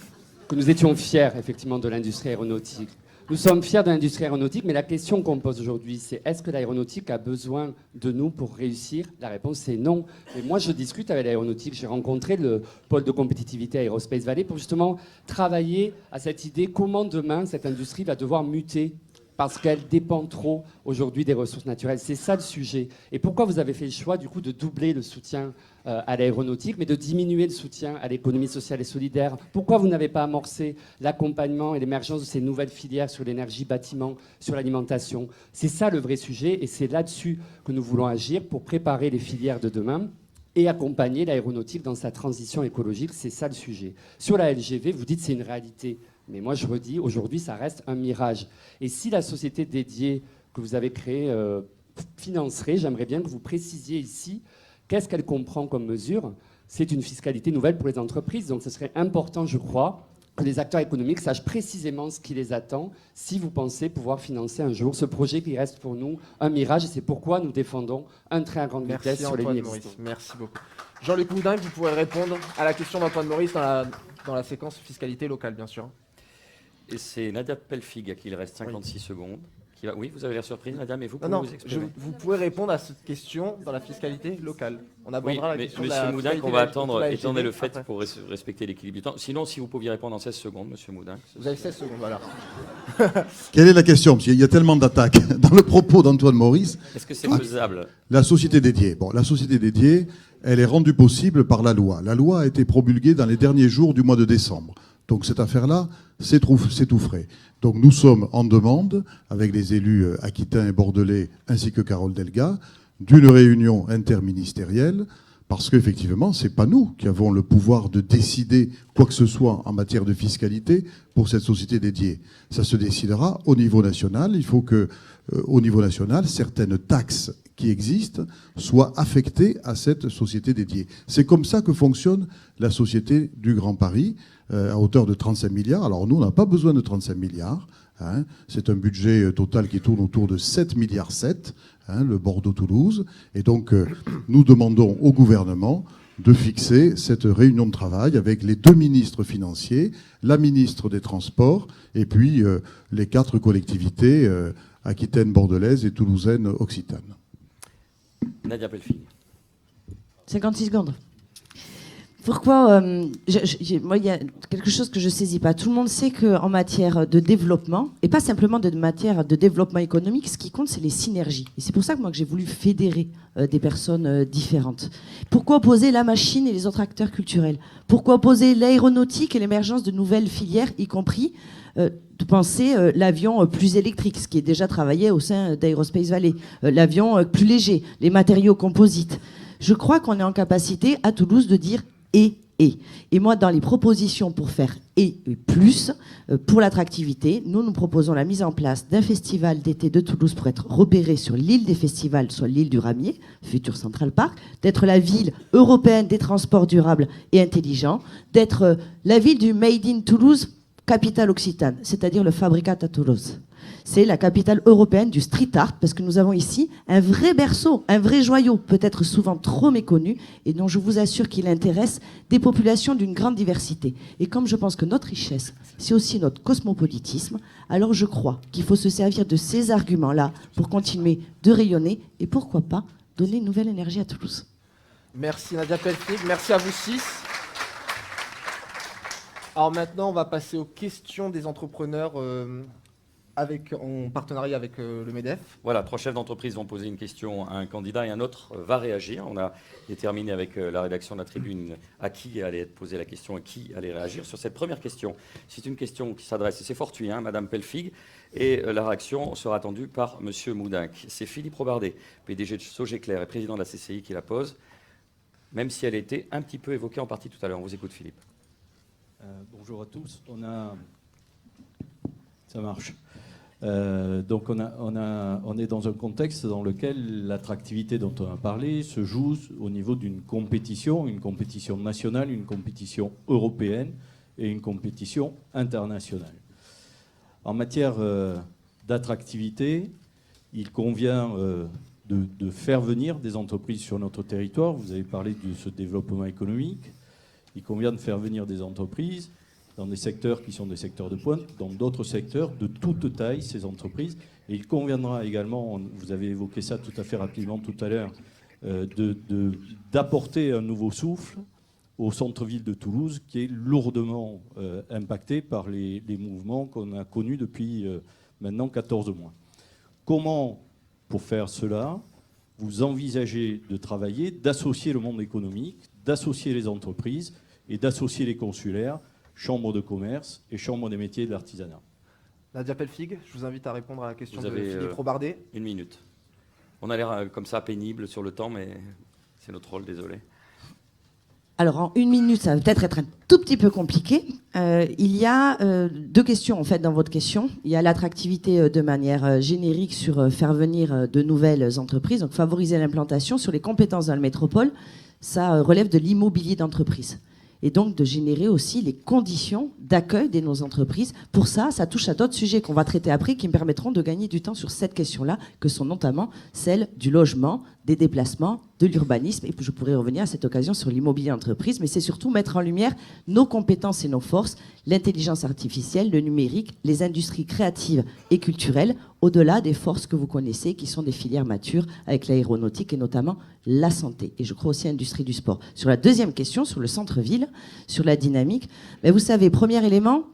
que nous étions fiers, effectivement, de l'industrie aéronautique. Nous sommes fiers de l'industrie aéronautique, mais la question qu'on pose aujourd'hui, c'est est-ce que l'aéronautique a besoin de nous pour réussir ? La réponse, c'est non. Et moi, je discute avec l'aéronautique. J'ai rencontré le pôle de compétitivité Aerospace Valley pour justement travailler à cette idée comment demain, cette industrie va devoir muter parce qu'elle dépend trop aujourd'hui des ressources naturelles. C'est ça le sujet. Et pourquoi vous avez fait le choix, du coup, de doubler le soutien à l'aéronautique, mais de diminuer le soutien à l'économie sociale et solidaire ? Pourquoi vous n'avez pas amorcé l'accompagnement et l'émergence de ces nouvelles filières sur l'énergie, bâtiment, sur l'alimentation ? C'est ça le vrai sujet, et c'est là-dessus que nous voulons agir pour préparer les filières de demain et accompagner l'aéronautique dans sa transition écologique. C'est ça le sujet. Sur la LGV, vous dites que c'est une réalité. Mais moi, je redis, aujourd'hui, ça reste un mirage. Et si la société dédiée que vous avez créée financerait. J'aimerais bien que vous précisiez ici qu'est-ce qu'elle comprend comme mesure. C'est une fiscalité nouvelle pour les entreprises, donc ce serait important, je crois, que les acteurs économiques sachent précisément ce qui les attend si vous pensez pouvoir financer un jour ce projet qui reste pour nous un mirage. Et c'est pourquoi nous défendons un train à grande vitesse sur les lignes existantes. Merci beaucoup. Jean-Luc Moudin, vous pourrez répondre à la question d'Antoine Maurice dans la séquence fiscalité locale, bien sûr. Et c'est Nadia Pelfig à qui il reste 56 secondes. Oui, vous avez l'air surprise, madame, et vous pouvez Non, vous exprimer. vous pouvez répondre à cette question dans la fiscalité locale. On abordera la question de la Monsieur Moudin, fiscalité on va attendre, la étant donné le après. fait pour respecter l'équilibre du temps. Sinon, si vous pouviez répondre en 16 secondes, monsieur Moudin. Vous avez 16 secondes, voilà. Quelle est la question? Parce qu'il y a tellement d'attaques dans le propos d'Antoine Maurice. Est-ce que c'est faisable? La société dédiée. Bon, la société dédiée, elle est rendue possible par la loi. La loi a été promulguée dans les derniers jours du mois de décembre. Donc cette affaire-là, c'est tout frais. Donc nous sommes en demande, avec les élus aquitains et bordelais, ainsi que Carole Delga, d'une réunion interministérielle, parce qu'effectivement, ce n'est pas nous qui avons le pouvoir de décider quoi que ce soit en matière de fiscalité pour cette société dédiée. Ça se décidera au niveau national. Il faut que, au niveau national, certaines taxes qui existent soient affectées à cette société dédiée. C'est comme ça que fonctionne la Société du Grand Paris, à hauteur de 35 milliards. Alors nous, on n'a pas besoin de 35 milliards. Hein. C'est un budget total qui tourne autour de 7,7 milliards, hein, le Bordeaux-Toulouse. Et donc, nous demandons au gouvernement de fixer cette réunion de travail avec les 2 ministres financiers, la ministre des Transports, et puis les 4 collectivités aquitaines, bordelaises et toulousaines occitanes. Nadia Pelfig. 56 secondes. Pourquoi moi, il y a quelque chose que je ne saisis pas. Tout le monde sait qu'en matière de développement, et pas simplement de matière de développement économique, ce qui compte, c'est les synergies. Et c'est pour ça que moi, que j'ai voulu fédérer des personnes différentes. Pourquoi opposer la machine et les autres acteurs culturels? Pourquoi opposer l'aéronautique et l'émergence de nouvelles filières, y compris de penser l'avion plus électrique, ce qui est déjà travaillé au sein d'Aerospace Valley, l'avion plus léger, les matériaux composites. Je crois qu'on est en capacité à Toulouse de dire et. Et moi, dans les propositions pour faire et plus, pour l'attractivité, nous proposons la mise en place d'un festival d'été de Toulouse pour être repéré sur l'île des festivals, soit l'île du Ramier, futur Central Park, d'être la ville européenne des transports durables et intelligents, d'être la ville du Made in Toulouse, capitale occitane, c'est-à-dire le Fabricat à Toulouse. C'est la capitale européenne du street art, parce que nous avons ici un vrai berceau, un vrai joyau, peut-être souvent trop méconnu, et dont je vous assure qu'il intéresse des populations d'une grande diversité. Et comme je pense que notre richesse, c'est aussi notre cosmopolitisme, alors je crois qu'il faut se servir de ces arguments-là pour continuer de rayonner, et pourquoi pas donner une nouvelle énergie à Toulouse. Merci Nadia Pelfig, merci à vous 6. Alors maintenant, on va passer aux questions des entrepreneurs en partenariat avec le MEDEF. Voilà, 3 chefs d'entreprise vont poser une question à un candidat et un autre va réagir. On a déterminé avec la rédaction de la Tribune à qui allait être posée la question et qui allait réagir. Sur cette première question, c'est une question qui s'adresse, et c'est fortuit, hein, Madame Pelfig, et la réaction sera attendue par Monsieur Moudinck. C'est Philippe Robardet, PDG de Sogeclair et président de la CCI qui la pose, même si elle était un petit peu évoquée en partie tout à l'heure. On vous écoute, Philippe. Bonjour à tous. Ça marche. Donc on est dans un contexte dans lequel l'attractivité dont on a parlé se joue au niveau d'une compétition, une compétition nationale, une compétition européenne et une compétition internationale. En matière d'attractivité, il convient de faire venir des entreprises sur notre territoire. Vous avez parlé de ce développement économique. Il convient de faire venir des entreprises dans des secteurs qui sont des secteurs de pointe, dans d'autres secteurs de toute taille, ces entreprises. Et il conviendra également, vous avez évoqué ça tout à fait rapidement tout à l'heure, d'apporter un nouveau souffle au centre-ville de Toulouse, qui est lourdement impacté par les mouvements qu'on a connus depuis maintenant 14 mois. Comment, pour faire cela, vous envisagez de travailler, d'associer le monde économique, d'associer les entreprises et d'associer les consulaires, chambres de commerce et chambres des métiers et de l'artisanat? Nadia Pelfig, je vous invite à répondre à la question Vous de avez, Philippe Robardet. 1 minute. On a l'air comme ça pénible sur le temps, mais c'est notre rôle, désolé. Alors, en 1 minute, ça va peut-être être un tout petit peu compliqué. Il y a 2 questions, en fait, dans votre question. Il y a l'attractivité de manière générique sur faire venir de nouvelles entreprises, donc favoriser l'implantation. Sur les compétences dans la métropole, ça relève de l'immobilier d'entreprise. Et donc de générer aussi les conditions d'accueil de nos entreprises. Pour ça, ça touche à d'autres sujets qu'on va traiter après, qui me permettront de gagner du temps sur cette question-là, que sont notamment celles du logement, des déplacements, de l'urbanisme. Et puis je pourrais revenir à cette occasion sur l'immobilier d'entreprise, mais c'est surtout mettre en lumière nos compétences et nos forces, l'intelligence artificielle, le numérique, les industries créatives et culturelles, au-delà des forces que vous connaissez, qui sont des filières matures avec l'aéronautique et notamment la santé. Et je crois aussi à l'industrie du sport. Sur la deuxième question, sur le centre-ville, sur la dynamique, ben vous savez, premier élément,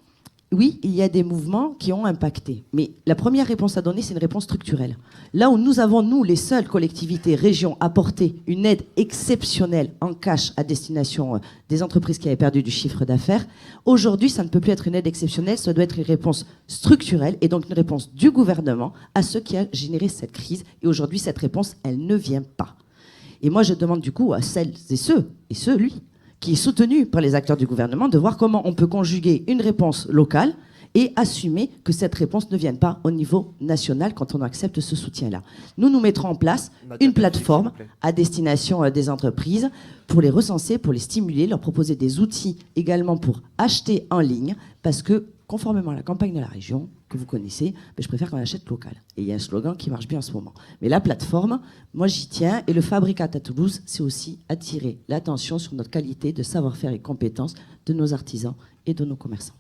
oui, il y a des mouvements qui ont impacté. Mais la première réponse à donner, c'est une réponse structurelle. Là où nous avons, nous, les seules collectivités, régions, apporté une aide exceptionnelle en cash à destination des entreprises qui avaient perdu du chiffre d'affaires, aujourd'hui, ça ne peut plus être une aide exceptionnelle, ça doit être une réponse structurelle et donc une réponse du gouvernement à ce qui a généré cette crise. Et aujourd'hui, cette réponse, elle ne vient pas. Et moi, je demande du coup à celles et ceux, lui, qui est soutenu par les acteurs du gouvernement, de voir comment on peut conjuguer une réponse locale et assumer que cette réponse ne vienne pas au niveau national quand on accepte ce soutien-là. Nous mettrons en place une plateforme à destination des entreprises pour les recenser, pour les stimuler, leur proposer des outils également pour acheter en ligne, parce que conformément à la campagne de la région, que vous connaissez, je préfère qu'on achète local. Et il y a un slogan qui marche bien en ce moment. Mais la plateforme, moi j'y tiens, et le Fabricat à Toulouse, c'est aussi attirer l'attention sur notre qualité de savoir-faire et compétences de nos artisans et de nos commerçants.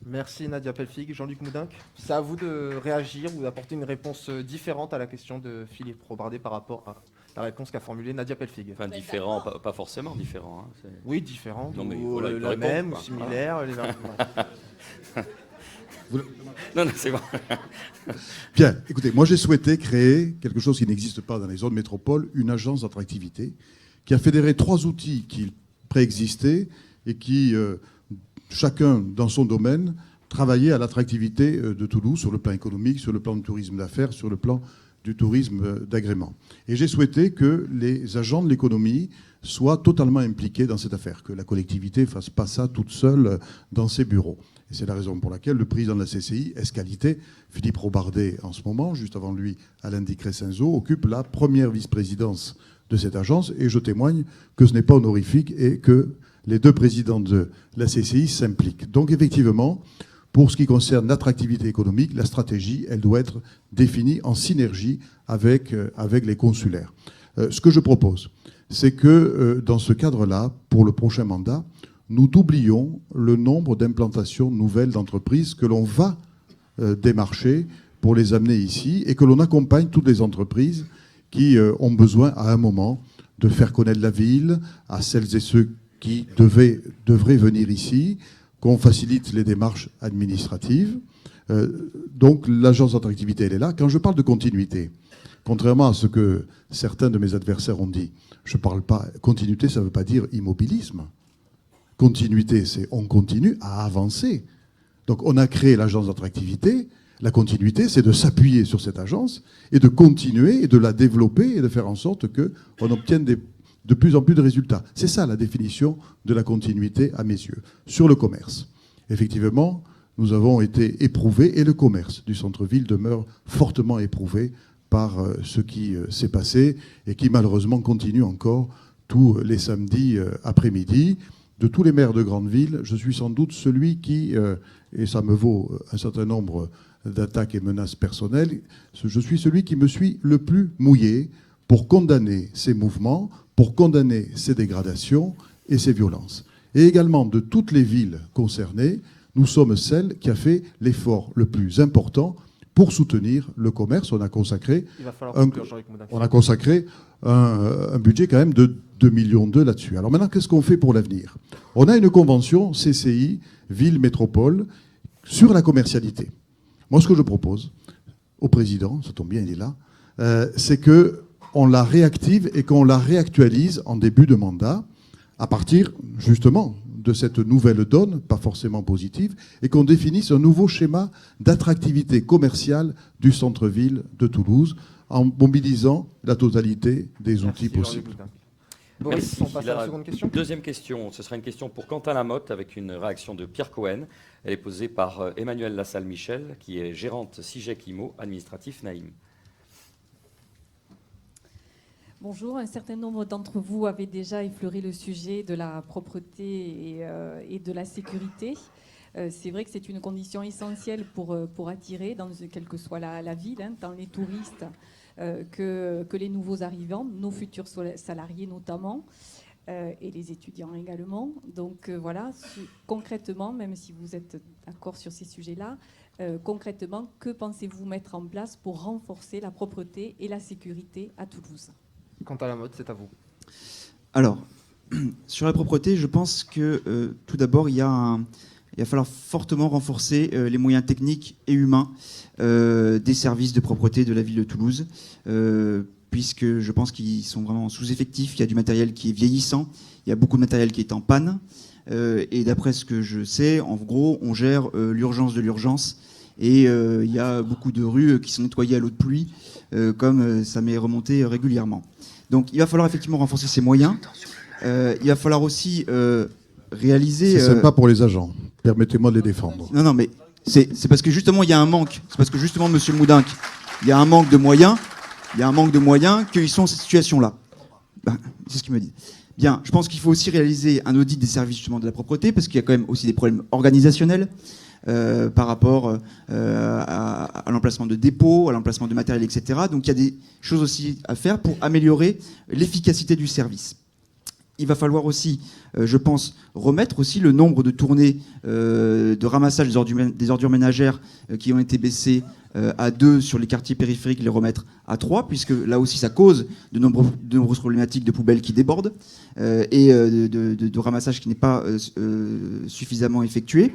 Merci Nadia Pelfig. Jean-Luc Moudinque, c'est à vous de réagir ou d'apporter une réponse différente à la question de Philippe Robardet par rapport à la réponse qu'a formulée Nadia Pelfig. Enfin, différent, pas forcément différent. Hein, oui, différent, non, mais ou voilà, la même, ou similaire. Non, c'est bon. Bien, écoutez, moi j'ai souhaité créer quelque chose qui n'existe pas dans les zones métropoles, une agence d'attractivité, qui a fédéré 3 outils qui préexistaient et qui, chacun dans son domaine, travaillait à l'attractivité de Toulouse sur le plan économique, sur le plan du tourisme d'affaires, sur le plan du tourisme d'agrément. Et j'ai souhaité que les agents de l'économie soient totalement impliqués dans cette affaire, que la collectivité ne fasse pas ça toute seule dans ses bureaux. Et c'est la raison pour laquelle le président de la CCI, ès-qualité, Philippe Robardet en ce moment, juste avant lui Alain Di Crescenzo, occupe la première vice-présidence de cette agence. Et je témoigne que ce n'est pas honorifique et que les 2 présidents de la CCI s'impliquent. Donc effectivement, pour ce qui concerne l'attractivité économique, la stratégie, elle doit être définie en synergie avec les consulaires. Ce que je propose, c'est que dans ce cadre-là, pour le prochain mandat, nous doublions le nombre d'implantations nouvelles d'entreprises que l'on va démarcher pour les amener ici et que l'on accompagne toutes les entreprises qui ont besoin à un moment de faire connaître la ville à celles et ceux qui devraient venir ici, qu'on facilite les démarches administratives. Donc l'agence d'attractivité, elle est là. Quand je parle de continuité, contrairement à ce que certains de mes adversaires ont dit, je ne parle pas... Continuité, ça ne veut pas dire immobilisme. Continuité, c'est on continue à avancer. Donc on a créé l'agence d'attractivité. La continuité, c'est de s'appuyer sur cette agence et de continuer et de la développer et de faire en sorte qu'on obtienne de plus en plus de résultats. C'est ça la définition de la continuité à mes yeux. Sur le commerce, effectivement, nous avons été éprouvés et le commerce du centre-ville demeure fortement éprouvé par ce qui s'est passé et qui malheureusement continue encore tous les samedis après-midi. De tous les maires de grandes villes, je suis sans doute celui qui, et ça me vaut un certain nombre d'attaques et menaces personnelles, je suis celui qui me suis le plus mouillé pour condamner ces mouvements, pour condamner ces dégradations et ces violences. Et également de toutes les villes concernées, nous sommes celle qui a fait l'effort le plus important pour soutenir le commerce. On a consacré, un budget quand même de 2,2 millions là-dessus. Alors maintenant, qu'est-ce qu'on fait pour l'avenir? On a une convention CCI, ville-métropole, sur la commercialité. Moi, ce que je propose au président, ça tombe bien, il est là, c'est qu'on la réactive et qu'on la réactualise en début de mandat, à partir justement de cette nouvelle donne, pas forcément positive, et qu'on définisse un nouveau schéma d'attractivité commerciale du centre-ville de Toulouse, en mobilisant la totalité des outils possibles. Boris, Merci. on passe à la seconde question. Deuxième question, ce sera une question pour Quentin Lamotte avec une réaction de Pierre Cohen. Elle est posée par Emmanuelle Lassalle-Michel, qui est gérante CIGEC IMO, administratif Naïm. Bonjour, un certain nombre d'entre vous avaient déjà effleuré le sujet de la propreté et de la sécurité. C'est vrai que c'est une condition essentielle pour attirer, quelle que soit la ville, tant les touristes que les nouveaux arrivants, nos futurs salariés notamment, et les étudiants également. Donc voilà, concrètement, même si vous êtes d'accord sur ces sujets-là, concrètement, que pensez-vous mettre en place pour renforcer la propreté et la sécurité à Toulouse ? Quant à Lamotte, c'est à vous. Alors, sur la propreté, je pense que tout d'abord, il va falloir fortement renforcer les moyens techniques et humains des services de propreté de la ville de Toulouse, puisque je pense qu'ils sont vraiment sous-effectifs. Il y a du matériel qui est vieillissant, il y a beaucoup de matériel qui est en panne, et d'après ce que je sais, en gros, on gère l'urgence de l'urgence, et il y a beaucoup de rues qui sont nettoyées à l'eau de pluie, comme ça m'est remonté régulièrement. Donc il va falloir effectivement renforcer ces moyens. Il va falloir aussi réaliser... C'est sympa pour les agents. Permettez-moi de les défendre. Non, mais c'est parce que justement, il y a un manque. C'est parce que justement, monsieur Moudinck, il y a un manque de moyens. Il y a un manque de moyens qu'ils sont dans cette situation-là. Ben, c'est ce qu'il me dit. Bien, je pense qu'il faut aussi réaliser un audit des services justement de la propreté, parce qu'il y a quand même aussi des problèmes organisationnels par rapport à l'emplacement de dépôts, à l'emplacement de matériel, etc. Donc il y a des choses aussi à faire pour améliorer l'efficacité du service. Il va falloir aussi, je pense, remettre aussi le nombre de tournées de ramassage des ordures ménagères qui ont été baissées à 2 sur les quartiers périphériques, les remettre à 3, puisque là aussi ça cause de nombreuses problématiques de poubelles qui débordent et de ramassage qui n'est pas suffisamment effectué.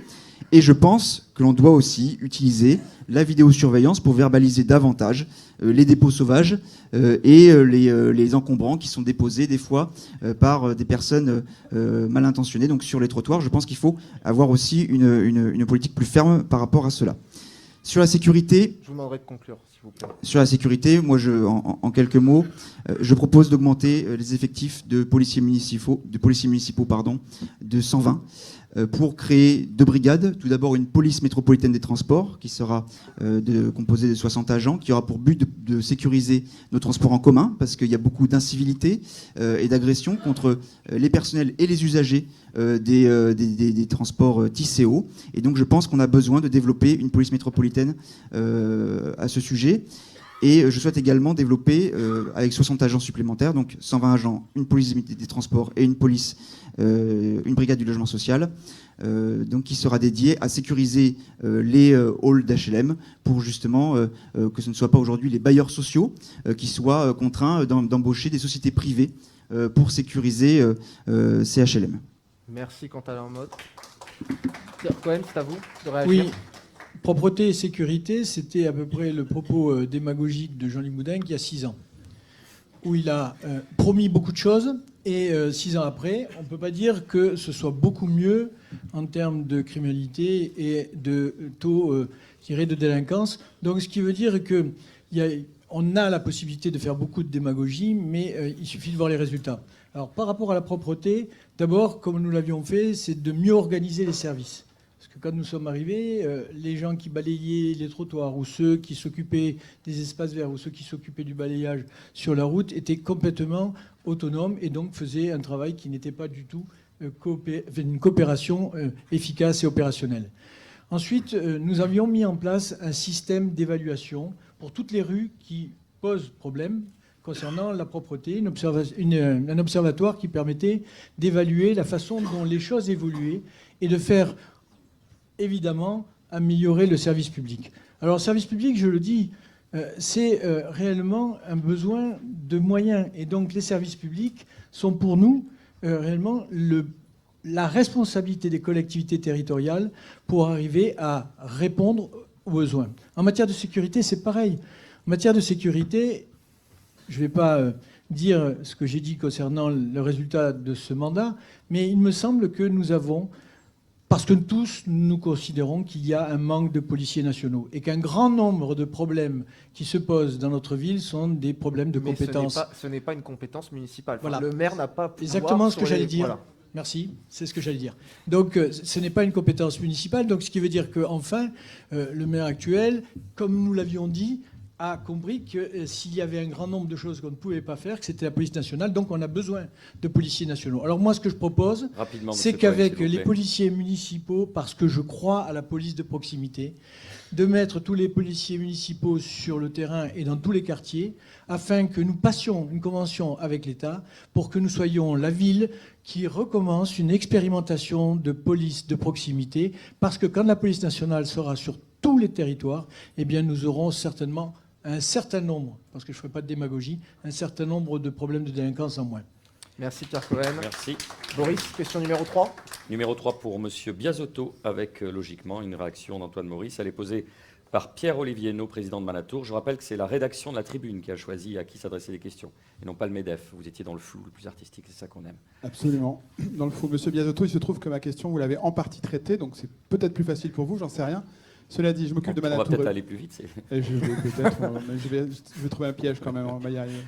Et je pense que l'on doit aussi utiliser la vidéosurveillance pour verbaliser davantage les dépôts sauvages et les encombrants qui sont déposés des fois par des personnes mal intentionnées. Donc sur les trottoirs, je pense qu'il faut avoir aussi une politique plus ferme par rapport à cela. Sur la sécurité... Je vous demanderai de conclure, s'il vous plaît. Sur la sécurité, moi, en quelques mots, je propose d'augmenter les effectifs de policiers municipaux, de 120 pour créer 2 brigades. Tout d'abord, une police métropolitaine des transports qui sera composée de 60 agents, qui aura pour but de sécuriser nos transports en commun, parce qu'il y a beaucoup d'incivilité et d'agressions contre les personnels et les usagers des transports TCO. Et donc, je pense qu'on a besoin de développer une police métropolitaine à ce sujet. Et je souhaite également développer, avec 60 agents supplémentaires, donc 120 agents, une police des transports et une brigade du logement social, donc qui sera dédiée à sécuriser les halls d'HLM pour justement que ce ne soit pas aujourd'hui les bailleurs sociaux qui soient contraints d'embaucher des sociétés privées pour sécuriser ces HLM. Merci Quentin Lamotte. Pierre Cohen, c'est à vous de réagir. Oui. Propreté et sécurité, c'était à peu près le propos démagogique de Jean-Luc Moudinck il y a 6 ans, où il a promis beaucoup de choses, et 6 ans après, on ne peut pas dire que ce soit beaucoup mieux en termes de criminalité et de taux de délinquance. Donc ce qui veut dire qu'on a la possibilité de faire beaucoup de démagogie, mais il suffit de voir les résultats. Alors par rapport à la propreté, d'abord, comme nous l'avions fait, c'est de mieux organiser les services. Parce que quand nous sommes arrivés, les gens qui balayaient les trottoirs ou ceux qui s'occupaient des espaces verts ou ceux qui s'occupaient du balayage sur la route étaient complètement autonomes et donc faisaient un travail qui n'était pas du tout une coopération efficace et opérationnelle. Ensuite, nous avions mis en place un système d'évaluation pour toutes les rues qui posent problème concernant la propreté, un observatoire qui permettait d'évaluer la façon dont les choses évoluaient et de faire évidemment améliorer le service public. Alors, le service public, je le dis, c'est réellement un besoin de moyens. Et donc, les services publics sont pour nous réellement la responsabilité des collectivités territoriales pour arriver à répondre aux besoins. En matière de sécurité, c'est pareil. En matière de sécurité, je ne vais pas dire ce que j'ai dit concernant le résultat de ce mandat, mais il me semble que nous avons parce que tous, nous considérons qu'il y a un manque de policiers nationaux et qu'un grand nombre de problèmes qui se posent dans notre ville sont des problèmes de compétences. Ce n'est pas une compétence municipale. Enfin, Voilà. le maire n'a pas pouvoir Exactement ce sur que j'allais les- dire. Voilà. Merci, c'est ce que j'allais dire. Donc, ce n'est pas une compétence municipale, donc ce qui veut dire qu'enfin, le maire actuel, comme nous l'avions dit, a compris que s'il y avait un grand nombre de choses qu'on ne pouvait pas faire, que c'était la police nationale, donc on a besoin de policiers nationaux. Alors moi, ce que je propose, Rapidement, c'est monsieur qu'avec Cohen, s'il vous les plaît. policiers municipaux, parce que je crois à la police de proximité, de mettre tous les policiers municipaux sur le terrain et dans tous les quartiers, afin que nous passions une convention avec l'État pour que nous soyons la ville qui recommence une expérimentation de police de proximité, parce que quand la police nationale sera sur tous les territoires, eh bien nous aurons certainement un certain nombre, parce que je ne ferai pas de démagogie, un certain nombre de problèmes de délinquance en moins. Merci Pierre Cohen. Merci. Boris, question numéro 3. Numéro 3 pour Monsieur Biasotto, avec logiquement une réaction d'Antoine Maurice. Elle est posée par Pierre-Olivier Hainaut, président de Manatour. Je rappelle que c'est la rédaction de la Tribune qui a choisi à qui s'adresser les questions, et non pas le MEDEF. Vous étiez dans le flou le plus artistique, c'est ça qu'on aime. Absolument. Dans le fond, Monsieur Biasotto, il se trouve que ma question, vous l'avez en partie traitée, donc c'est peut-être plus facile pour vous, j'en sais rien. Cela dit, je m'occupe de On va Manatour. peut-être aller plus vite. Je vais peut-être, mais je vais trouver un piège quand même, on va y arriver.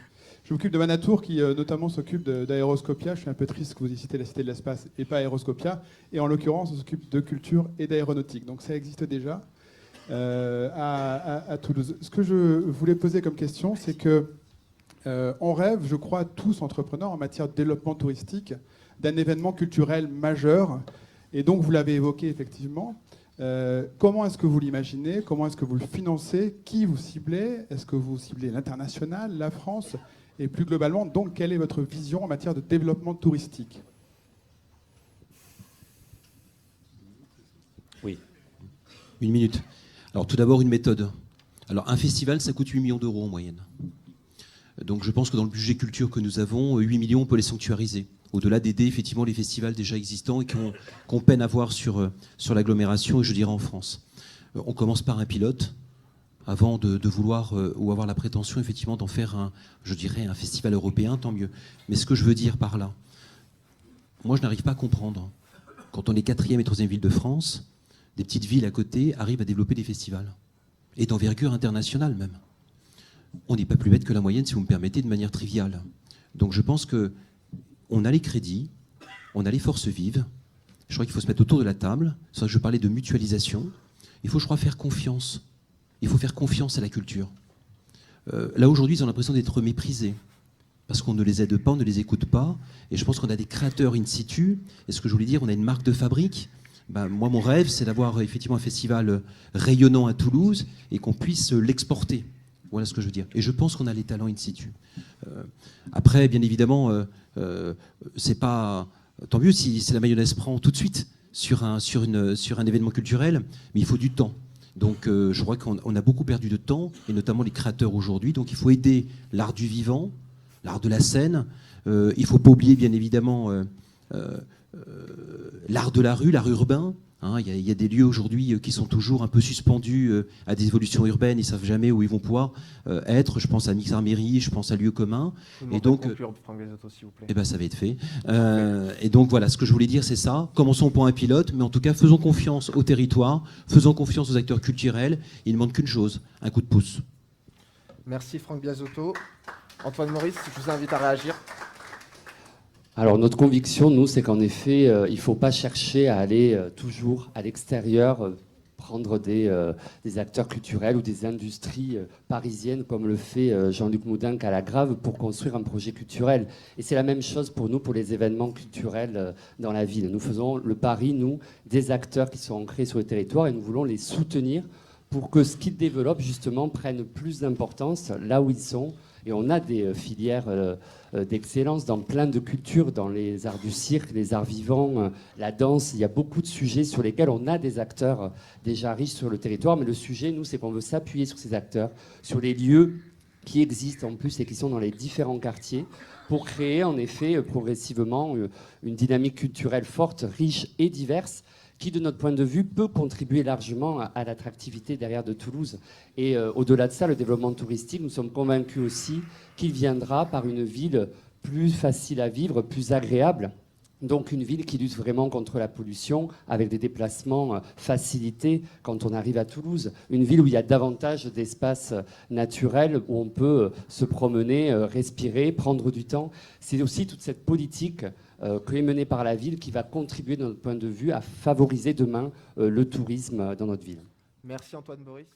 Je m'occupe de Manatour qui notamment s'occupe d'Aéroscopia. Je suis un peu triste que vous ayez cité la Cité de l'Espace et pas Aéroscopia. Et en l'occurrence, on s'occupe de culture et d'aéronautique. Donc ça existe déjà à Toulouse. Ce que je voulais poser comme question, c'est que on rêve, je crois, tous entrepreneurs en matière de développement touristique, d'un événement culturel majeur. Et donc, vous l'avez évoqué effectivement. Comment est-ce que vous l'imaginez? Comment est-ce que vous le financez? Qui vous ciblez? Est-ce que vous ciblez l'international, la France? Et plus globalement, donc, quelle est votre vision en matière de développement touristique? Oui. Une minute. Alors tout d'abord, une méthode. Alors un festival, ça coûte 8 millions d'euros en moyenne. Donc je pense que dans le budget culture que nous avons, 8 millions, on peut les sanctuariser. Au-delà d'aider effectivement les festivals déjà existants et qu'on peine à voir sur l'agglomération et je dirais en France. On commence par un pilote avant de vouloir ou avoir la prétention effectivement d'en faire un festival européen, tant mieux. Mais ce que je veux dire par là, moi je n'arrive pas à comprendre. Quand on est 4e et 3e ville de France, des petites villes à côté arrivent à développer des festivals. Et d'envergure internationale même. On n'est pas plus bête que la moyenne, si vous me permettez, de manière triviale. Donc je pense qu'on a les crédits, on a les forces vives. Je crois qu'il faut se mettre autour de la table. C'est vrai que je parlais de mutualisation. Il faut, je crois, faire confiance. Il faut faire confiance à la culture. Là, aujourd'hui, ils ont l'impression d'être méprisés. Parce qu'on ne les aide pas, on ne les écoute pas. Et je pense qu'on a des créateurs in situ. Et ce que je voulais dire, on a une marque de fabrique. Moi, mon rêve, c'est d'avoir effectivement un festival rayonnant à Toulouse et qu'on puisse l'exporter. Voilà ce que je veux dire. Et je pense qu'on a les talents in situ. Après, bien évidemment, c'est pas... Tant mieux si la mayonnaise prend tout de suite sur un événement culturel, mais il faut du temps. Donc je crois qu'on a beaucoup perdu de temps, et notamment les créateurs aujourd'hui. Donc il faut aider l'art du vivant, l'art de la scène. Il ne faut pas oublier, bien évidemment, l'art de la rue, l'art urbain. Il y a des lieux aujourd'hui qui sont toujours un peu suspendus à des évolutions urbaines. Ils ne savent jamais où ils vont pouvoir être. Je pense à Mixarméry, je pense à lieux communs. Et donc, ça va être fait. Et donc voilà, ce que je voulais dire, c'est ça. Commençons pour un pilote, mais en tout cas, faisons confiance au territoire, faisons confiance aux acteurs culturels. Il ne manque qu'une chose, un coup de pouce. Merci Franck Biasotto. Antoine Maurice, je vous invite à réagir. Alors notre conviction, nous, c'est qu'en effet, il ne faut pas chercher à aller toujours à l'extérieur, prendre des acteurs culturels ou des industries parisiennes, comme le fait Jean-Luc Moudin à la Grave, pour construire un projet culturel. Et c'est la même chose pour nous, pour les événements culturels dans la ville. Nous faisons le pari, nous, des acteurs qui sont ancrés sur le territoire, et nous voulons les soutenir pour que ce qu'ils développent, justement, prenne plus d'importance là où ils sont. Et on a des filières d'excellence dans plein de cultures, dans les arts du cirque, les arts vivants, la danse. Il y a beaucoup de sujets sur lesquels on a des acteurs déjà riches sur le territoire. Mais le sujet, nous, c'est qu'on veut s'appuyer sur ces acteurs, sur les lieux qui existent en plus et qui sont dans les différents quartiers, pour créer en effet progressivement une dynamique culturelle forte, riche et diverse, qui, de notre point de vue, peut contribuer largement à l'attractivité derrière de Toulouse. Et au-delà de ça, le développement touristique, nous sommes convaincus aussi qu'il viendra par une ville plus facile à vivre, plus agréable, Donc une ville qui lutte vraiment contre la pollution, avec des déplacements facilités quand on arrive à Toulouse. Une ville où il y a davantage d'espaces naturels, où on peut se promener, respirer, prendre du temps. C'est aussi toute cette politique qui est menée par la ville qui va contribuer, de notre point de vue, à favoriser demain le tourisme dans notre ville. Merci Antoine Boris.